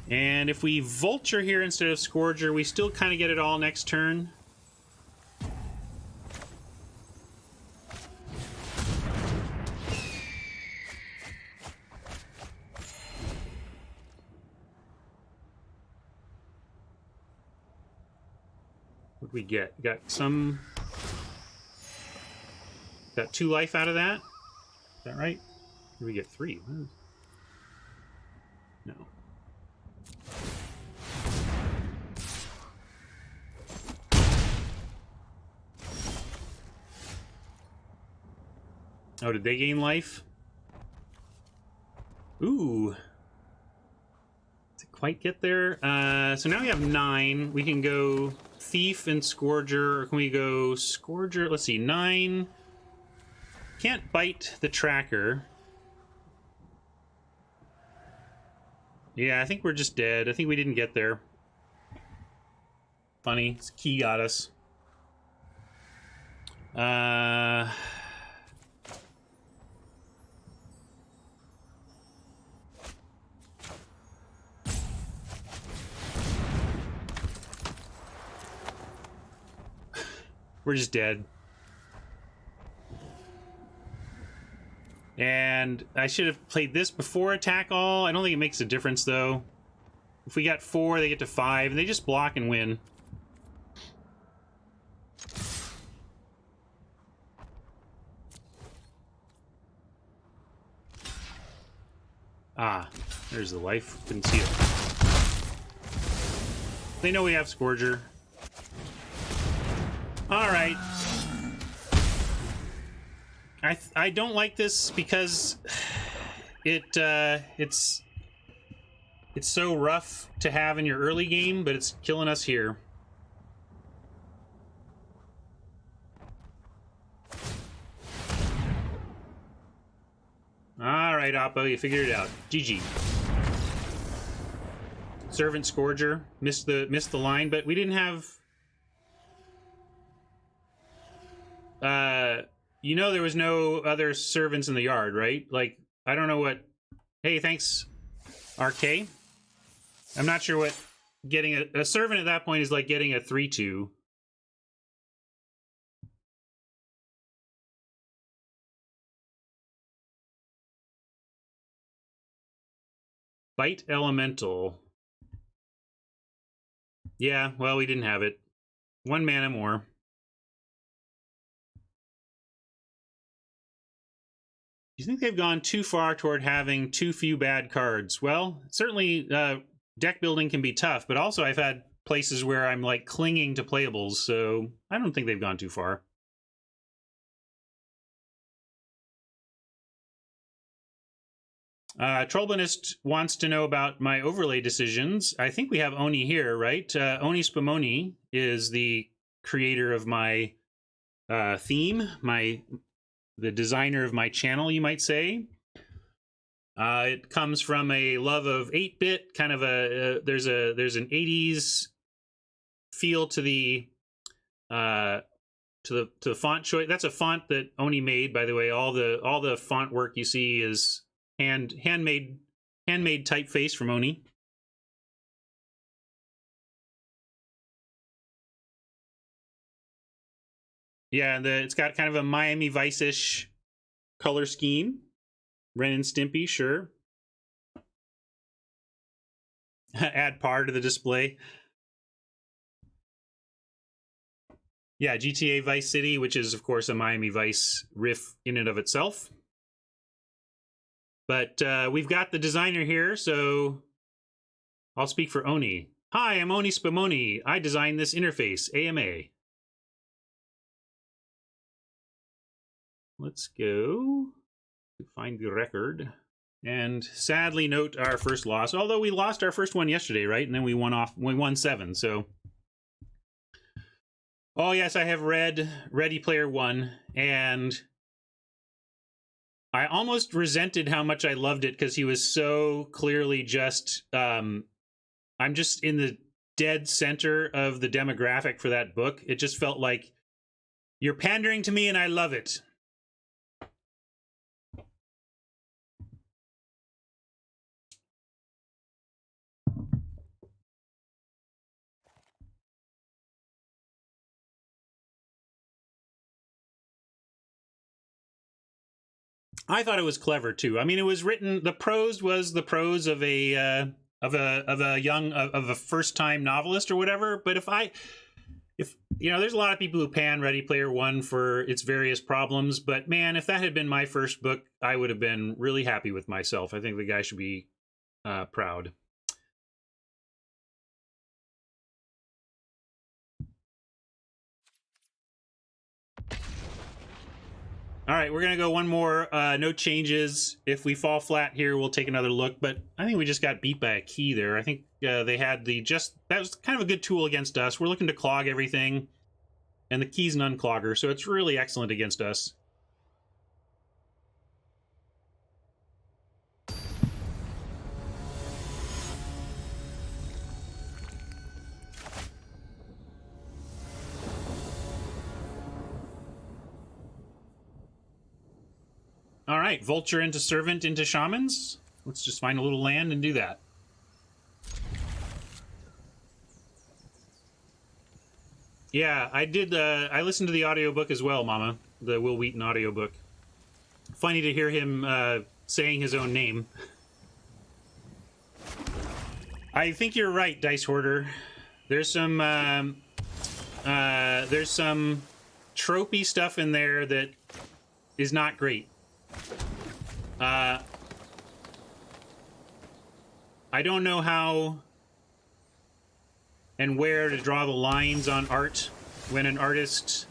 Speaker 1: And if we Vulture here instead of Scourger, we still kind of get it all next turn. What'd we get? Got some... Got 2 life out of that? Is that right? Or did we get 3? No. Oh, did they gain life? Ooh. Did quite get there. So now we have 9. We can go Thief and Scourger. Or can we go Scourger? Let's see, 9. Can't bite the tracker. Yeah, I think we're just dead. I think we didn't get there. Funny. Key got us. We're just dead. And I should have played this before attack all. I don't think it makes a difference, though. If we got 4, they get to 5, and they just block and win. Ah, there's the life. Couldn't see it. They know we have Scourger. All right. I don't like this because it's so rough to have in your early game, but it's killing us here. All right, Oppo, you figured it out. GG. Servant Scourger missed the line, but we didn't have. You know there was no other servants in the yard, right? Like, I don't know what... Hey, thanks, RK. I'm not sure what getting a servant at that point is like getting a 3-2. Bite Elemental. Yeah, well, we didn't have it. 1 mana more. Do you think they've gone too far toward having too few bad cards? Well, certainly deck building can be tough, but also I've had places where I'm like clinging to playables, so I don't think they've gone too far. Trollbanist wants to know about my overlay decisions. I think we have Oni here, right? Oni Spumoni is the creator of my theme, the designer of my channel, you might say. It comes from a love of 8-bit, kind of there's an 80s feel to the font choice. That's a font that Oni made, by the way. All the font work you see is handmade typeface from Oni. Yeah, it's got kind of a Miami Vice-ish color scheme. Ren and Stimpy, sure. Add par to the display. Yeah, GTA Vice City, which is, of course, a Miami Vice riff in and of itself. But we've got the designer here, so I'll speak for Oni. Hi, I'm Oni Spumoni. I designed this interface, AMA. Let's go to find the record. And sadly note our first loss, although we lost our first one yesterday, right? And then we won 7, so. Oh yes, I have read Ready Player One, and I almost resented how much I loved it because he was so clearly just, I'm just in the dead center of the demographic for that book. It just felt like, you're pandering to me and I love it. I thought it was clever too. I mean, it was written. The prose was the prose of a first time novelist or whatever. But if you know, there's a lot of people who pan Ready Player One for its various problems. But man, if that had been my first book, I would have been really happy with myself. I think the guy should be proud. All right, we're gonna go one more. No changes. If we fall flat here, we'll take another look. But I think we just got beat by a key there. I think they had that was kind of a good tool against us. We're looking to clog everything, and the key's an unclogger, so it's really excellent against us. All right, Vulture into Servant into Shamans. Let's just find a little land and do that. Yeah, I did. I listened to the audiobook as well, Mama. The Will Wheaton audiobook. Funny to hear him saying his own name. I think you're right, Dice Hoarder. There's some tropey stuff in there that is not great. I don't know how and where to draw the lines on art when an artist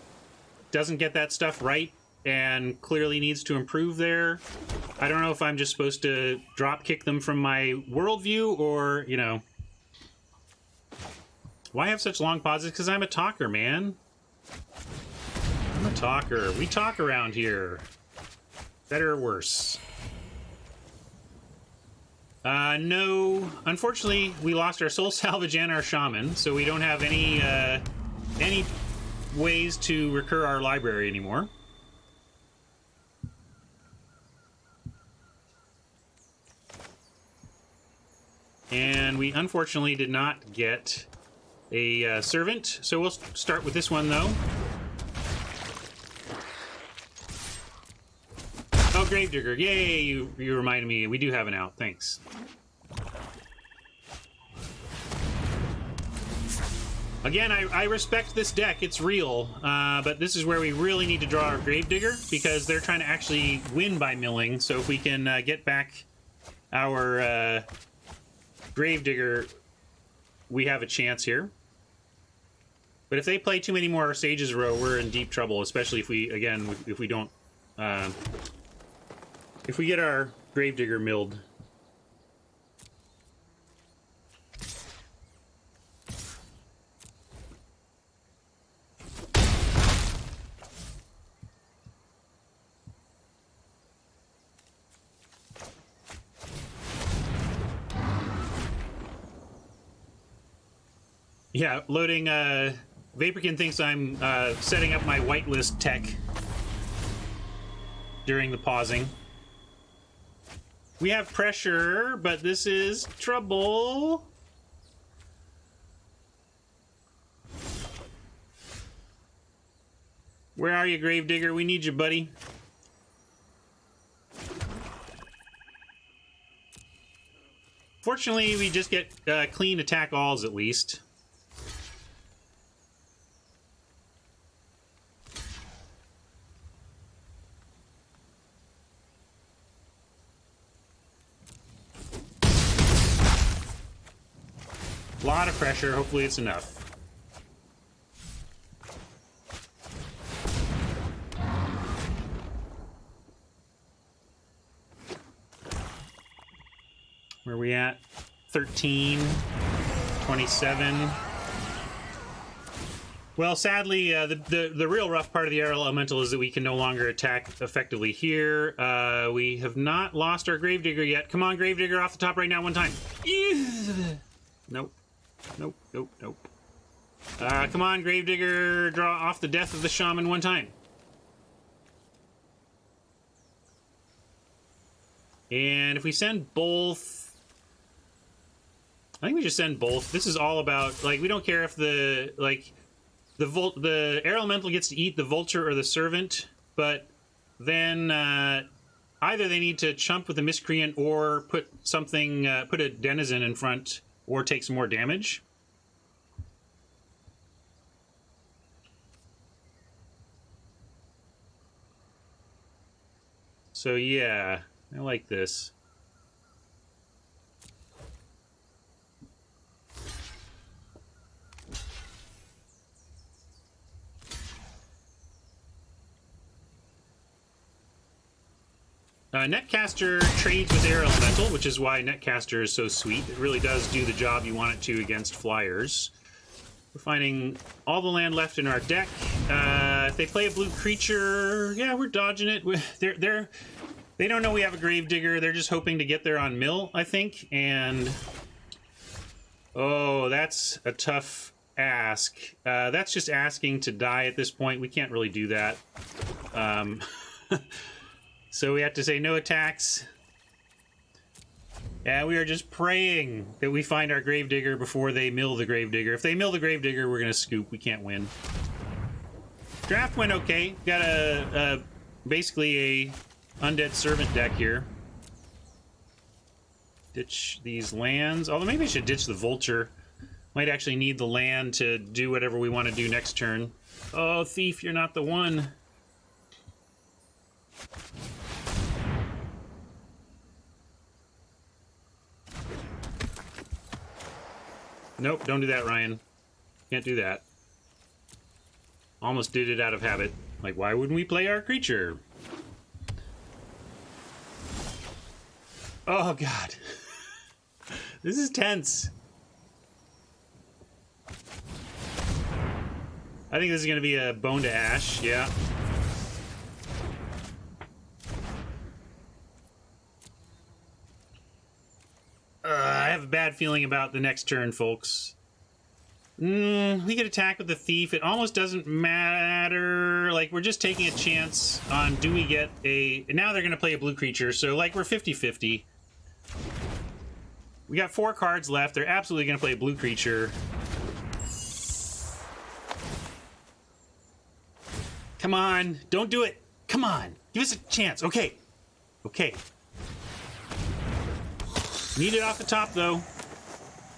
Speaker 1: doesn't get that stuff right and clearly needs to improve there. I don't know if I'm just supposed to drop kick them from my worldview or, you know. Why have such long pauses? Because I'm a talker, man. I'm a talker. We talk around here. Better or worse? No. Unfortunately, we lost our Soul Salvage and our Shaman, so we don't have any ways to recur our library anymore. And we unfortunately did not get a servant, so we'll start with this one, though. Oh, Gravedigger. Yay, you reminded me. We do have an out. Thanks. Again, I respect this deck. It's real. But this is where we really need to draw our Gravedigger because they're trying to actually win by milling. So if we can get back our Gravedigger, we have a chance here. But if they play too many more Sages in a row, we're in deep trouble, especially if we, again, if we don't... if we get our Gravedigger milled. Yeah, loading, Vaporkin thinks I'm setting up my whitelist tech during the pausing. We have pressure, but this is trouble. Where are you, Gravedigger? We need you, buddy. Fortunately, we just get clean attack alls at least. A lot of pressure. Hopefully it's enough. Where are we at? 13, 27. Well, sadly, the real rough part of the Air Elemental is that we can no longer attack effectively here. We have not lost our Gravedigger yet. Come on, Gravedigger, off the top right now, one time. Nope. Nope, nope, nope. Come on, Gravedigger, draw off the death of the Shaman one time. And if we send both... I think we just send both. This is all about, like, we don't care if the, like, the Air Elemental gets to eat the Vulture or the Servant, but then either they need to chump with the Miscreant or put something, put a Denizen in front or take some more damage. So yeah, I like this. Netcaster trades with Air Elemental, which is why Netcaster is so sweet. It really does do the job you want it to against flyers. We're finding all the land left in our deck. If they play a blue creature, yeah, we're dodging it. They don't know we have a Gravedigger. They're just hoping to get there on mill, I think. And oh, that's a tough ask. That's just asking to die at this point. We can't really do that. So we have to say no attacks. Yeah, we are just praying that we find our Gravedigger before they mill the Gravedigger. If they mill the Gravedigger, we're going to scoop. We can't win. Draft went okay. Got a basically a Undead Servant deck here. Ditch these lands. Although maybe I should ditch the Vulture. Might actually need the land to do whatever we want to do next turn. Oh, Thief, you're not the one. Nope, don't do that, Ryan. Can't do that. Almost did it out of habit. Like, why wouldn't we play our creature? Oh, God. This is tense. I think this is going to be a Bone to Ash, yeah. I have a bad feeling about the next turn, folks. We get attacked with the Thief. It almost doesn't matter. Like, we're just taking a chance on do we get a... Now they're going to play a blue creature, so, like, we're 50-50. We got 4 cards left. They're absolutely going to play a blue creature. Come on. Don't do it. Come on. Give us a chance. Okay. Okay. Need it off the top, though.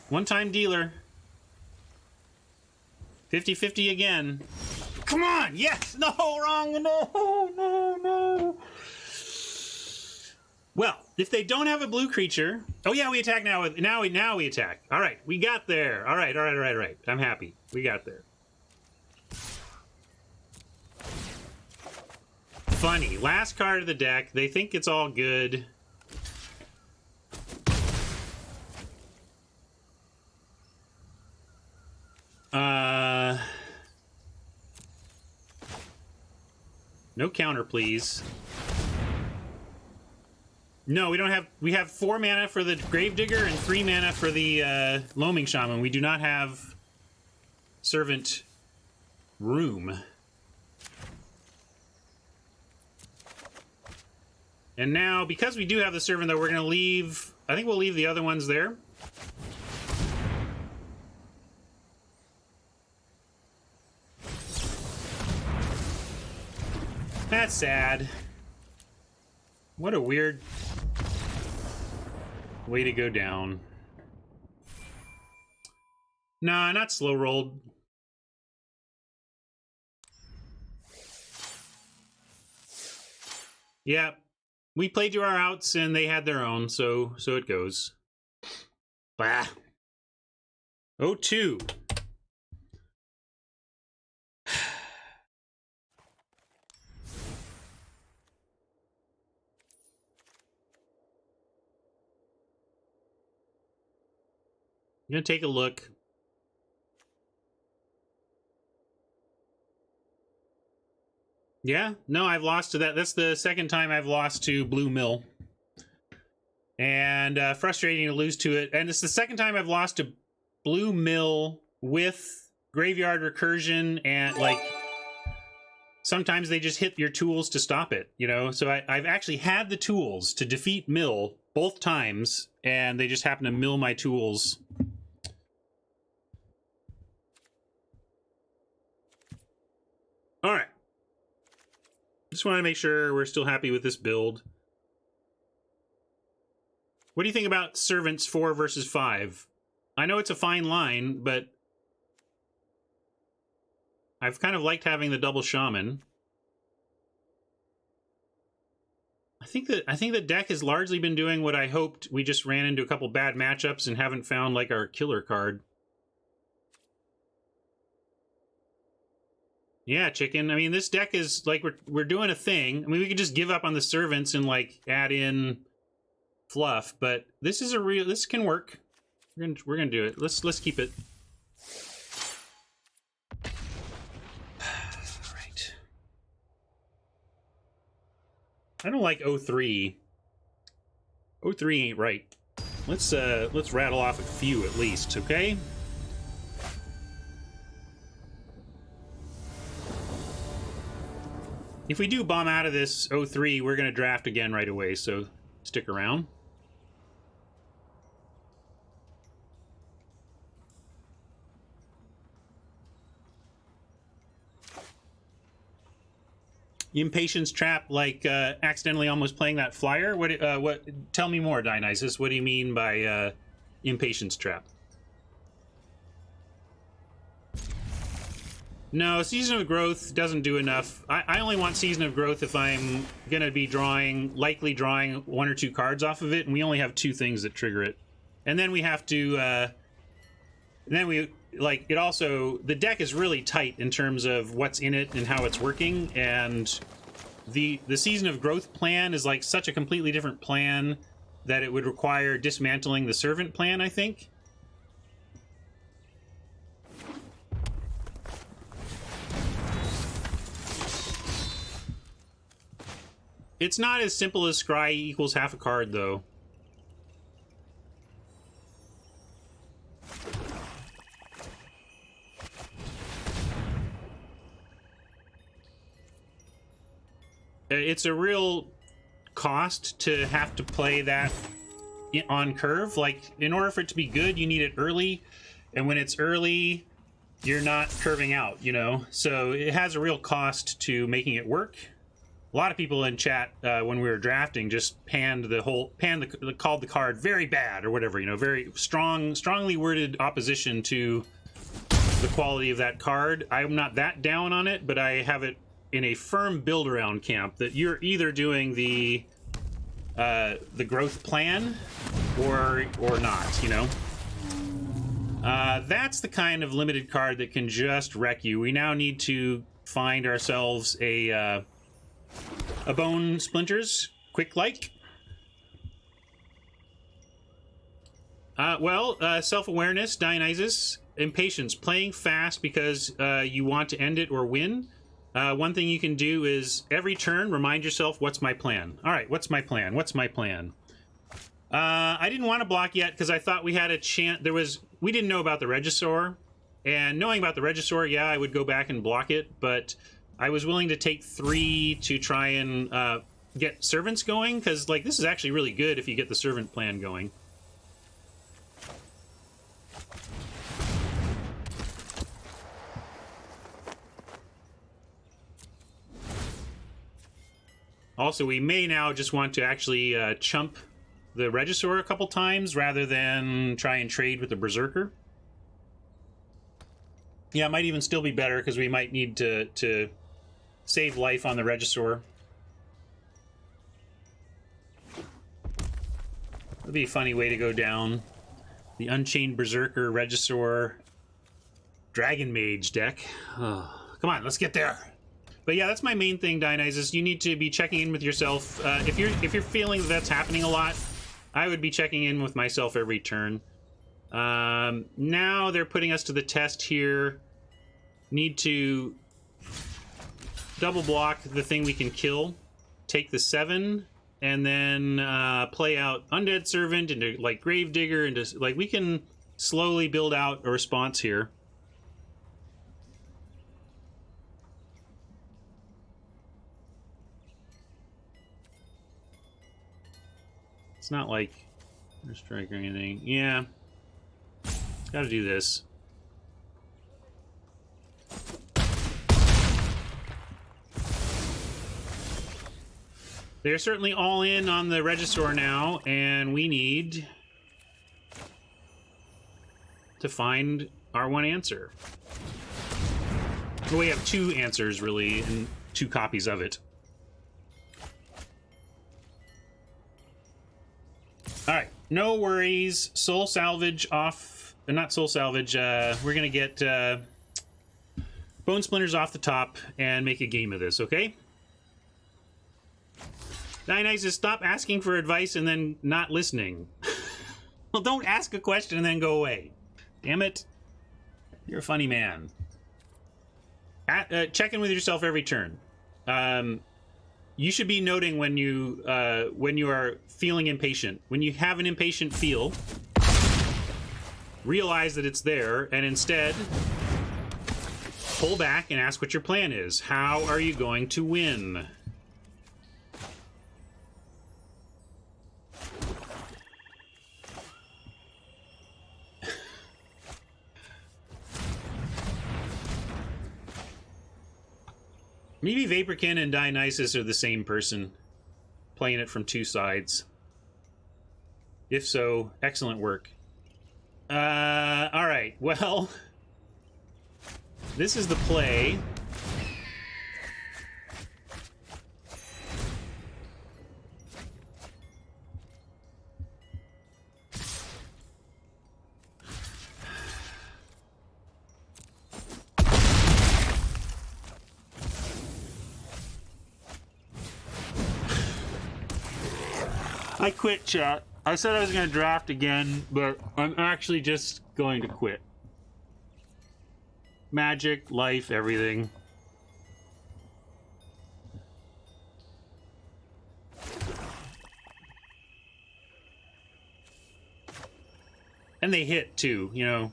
Speaker 1: One-time dealer. 50-50 again. Come on! Yes! No! Wrong! No! Well, if they don't have a blue creature... Oh, yeah, we attack now. Now we attack. All right, we got there. All right. I'm happy. We got there. Funny. Last card of the deck. They think it's all good. No counter, please. No, we don't have... We have 4 mana for the Gravedigger and 3 mana for the Loaming Shaman. We do not have Servant room. And now, because we do have the Servant, though, we're going to leave... I think we'll leave the other ones there. That's sad. What a weird way to go down. Nah, not slow rolled. Yeah, we played to our outs and they had their own, so it goes. Bah. 0-2. I'm gonna take a look. Yeah, no, I've lost to that. That's the second time I've lost to Blue Mill. And frustrating to lose to it. And it's the second time I've lost to Blue Mill with Graveyard Recursion, and like sometimes they just hit your tools to stop it, you know? So I've actually had the tools to defeat Mill both times, and they just happen to mill my tools. All right. Just want to make sure we're still happy with this build. What do you think about Servants 4 versus 5? I know it's a fine line, but I've kind of liked having the double Shaman. I think the deck has largely been doing what I hoped. We just ran into a couple bad matchups and haven't found like our killer card. Yeah, chicken. I mean, this deck is like we're doing a thing. I mean, we could just give up on the servants and like add in fluff, but this is a real. This can work. We're gonna do it. Let's keep it. All right. I don't like 03. 03 ain't right. Let's rattle off a few at least, okay? If we do bomb out of this 03, we're going to draft again right away, so stick around. Impatience trap, like accidentally almost playing that flyer? What? Tell me more, Dionysus. What do you mean by impatience trap? No, Season of Growth doesn't do enough. I only want Season of Growth if I'm going to be likely drawing 1 or 2 cards off of it, and we only have 2 things that trigger it. And then we have to, it also, the deck is really tight in terms of what's in it and how it's working, and the Season of Growth plan is like such a completely different plan that it would require dismantling the Servant plan, I think. It's not as simple as scry equals half a card, though. It's a real cost to have to play that on curve. Like, in order for it to be good, you need it early, and when it's early, you're not curving out, you know? So it has a real cost to making it work. A lot of people in chat when we were drafting just called the card very bad or whatever, you know, very strongly worded opposition to the quality of that card. I'm not that down on it, but I have it in a firm build around camp that you're either doing the growth plan or not, you know. That's the kind of limited card that can just wreck you. We now need to find ourselves a Bone Splinters, quick-like. Self-awareness, Dionysus, impatience, playing fast because you want to end it or win. One thing you can do is every turn remind yourself, what's my plan? All right, what's my plan? What's my plan? I didn't want to block yet because I thought we had a chance. We didn't know about the Regisaur, and knowing about the Regisaur, yeah, I would go back and block it, but I was willing to take 3 to try and get servants going, because like this is actually really good if you get the servant plan going. Also, we may now just want to actually chump the Regisaur a couple times rather than try and trade with the Berserker. Yeah, it might even still be better because we might need to save life on the Regisaur. That'd be a funny way to go down. The Unchained Berserker, Regisaur, Dragon Mage deck. Oh, come on, let's get there. But yeah, that's my main thing, Dionysus. You need to be checking in with yourself. If you're feeling that's happening a lot, I would be checking in with myself every turn. Now they're putting us to the test here. Need to double block the thing we can kill, take the 7, and then play out Undead Servant into like Gravedigger, into like we can slowly build out a response here. It's not like a strike or anything. Yeah, gotta do this. They're certainly all in on the Regisaur now, and we need to find our one answer. Well, we have 2 answers, really, and 2 copies of it. Alright, no worries. Soul Salvage off... not Soul Salvage, we're gonna get... Bone Splinters off the top and make a game of this, okay? Dionysus, stop asking for advice and then not listening. Well, don't ask a question and then go away. Damn it. You're a funny man. Check in with yourself every turn. You should be noting when you are feeling impatient. When you have an impatient feel, realize that it's there, and instead pull back and ask what your plan is. How are you going to win? Maybe Vaporkin and Dionysus are the same person, playing it from two sides. If so, excellent work. Alright, well, this is the play. I quit, chat. I said I was going to draft again, but I'm actually just going to quit. Magic, life, everything. And they hit, too, you know.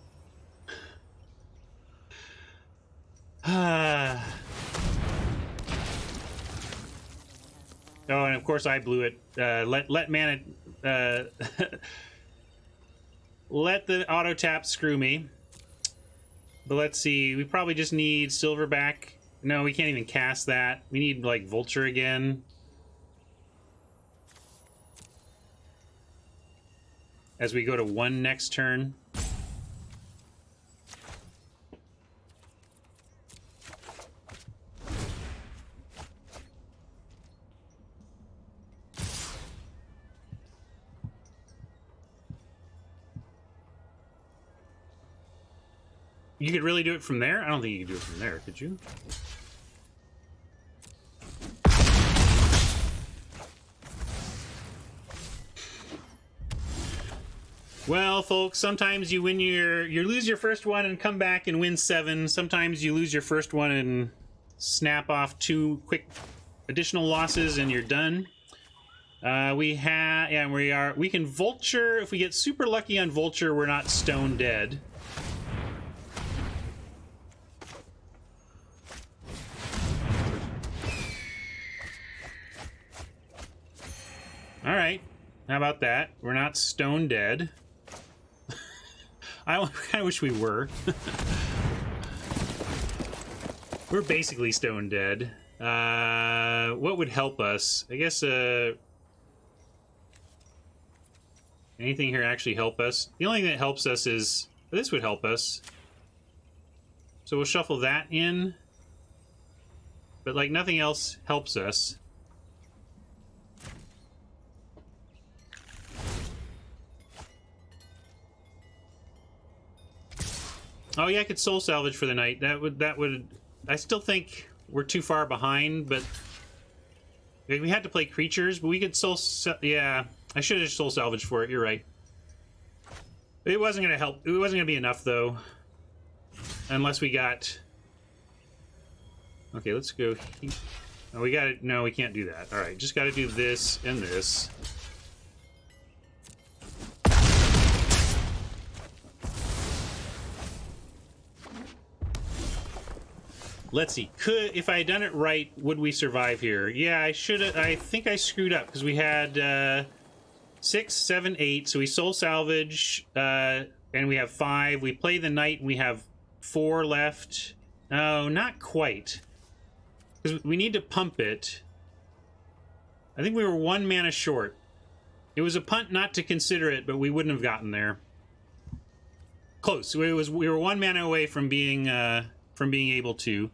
Speaker 1: Oh, and of course I blew it. Let mana... let the auto tap screw me. But let's see. We probably just need Silverback. No, we can't even cast that. We need, like, Vulture again. As we go to 1 next turn. You could really do it from there? I don't think you could do it from there, could you? Well, folks, sometimes you win you lose your first one and come back and win 7. Sometimes you lose your first one and snap off 2 quick additional losses and you're done. We can Vulture. If we get super lucky on Vulture, we're not stone dead. All right, how about that? We're not stone dead. I kind of wish we were. We're basically stone dead. What would help us? I guess anything here actually help us? The only thing that helps us is this would help us. So we'll shuffle that in. But like nothing else helps us. Oh yeah, I could soul salvage for the night. That would. I still think we're too far behind, but we had to play creatures. But we could yeah, I should have soul salvaged for it. You're right. It wasn't gonna help. It wasn't gonna be enough though, unless we got. Okay, let's go. Oh, we got it. No, we can't do that. All right, just got to do this and this. Let's see. If I had done it right, would we survive here? Yeah, I should have. I think I screwed up because we had 6, 7, 8. So we soul salvage, and we have 5. We play the knight, and we have 4 left. Oh, not quite. Because we need to pump it. I think we were 1 mana short. It was a punt not to consider it, but we wouldn't have gotten there. Close. We were 1 mana away from being able to.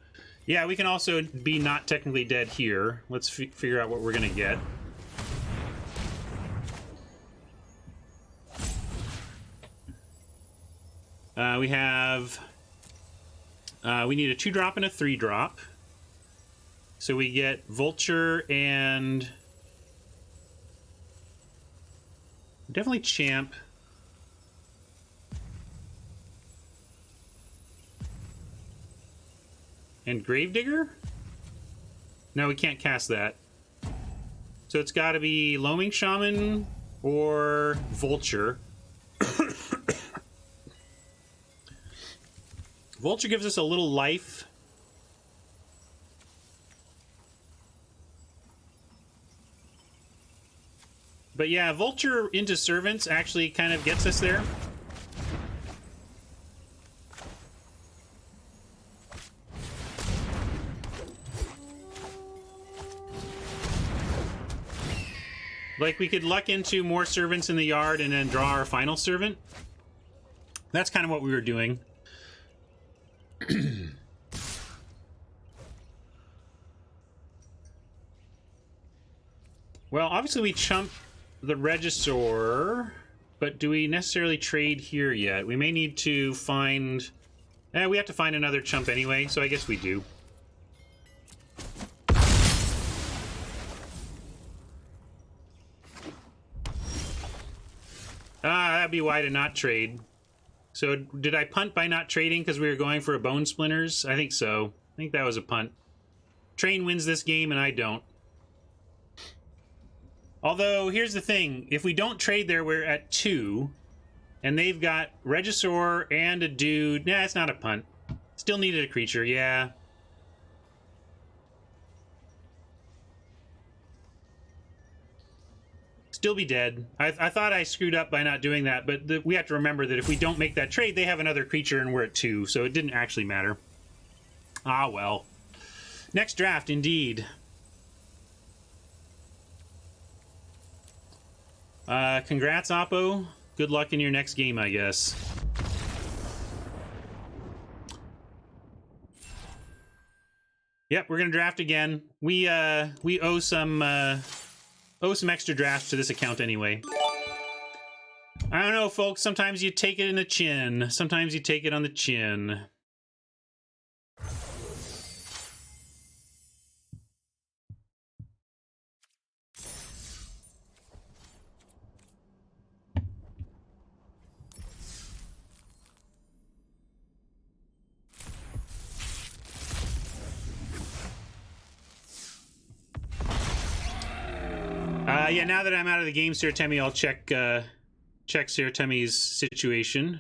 Speaker 1: Yeah, we can also be not technically dead here. Let's figure out what we're gonna get. We have We need a 2-drop and a 3-drop. So we get Vulture and... definitely Champ. And Gravedigger? No, we can't cast that. So it's got to be Loaming Shaman or Vulture. Vulture gives us a little life. But yeah, Vulture into Servants actually kind of gets us there. Like, we could luck into more servants in the yard and then draw our final servant. That's kind of what we were doing. Well, obviously we chump the Regisaur, but do we necessarily trade here yet? We may need to find... we have to find another chump anyway, so I guess we do. That'd be why to not trade. So, did I punt by not trading because we were going for a Bone Splinters? I think so. I think that was a punt. Train wins this game and I don't. Although, here's the thing. If we don't trade there, we're at 2. And they've got Regisaur and a dude. Nah, it's not a punt. Still needed a creature, yeah. Still be dead. I thought I screwed up by not doing that, but we have to remember that if we don't make that trade, they have another creature and we're at 2, so it didn't actually matter. Ah, well. Next draft, indeed. Congrats, Oppo. Good luck in your next game, I guess. Yep, we're gonna draft again. We owe some extra drafts to this account anyway. I don't know, folks. Sometimes you take it in the chin. Sometimes you take it on the chin. Yeah, now that I'm out of the game, Sir Temmie, I'll check Sir Temmie's situation.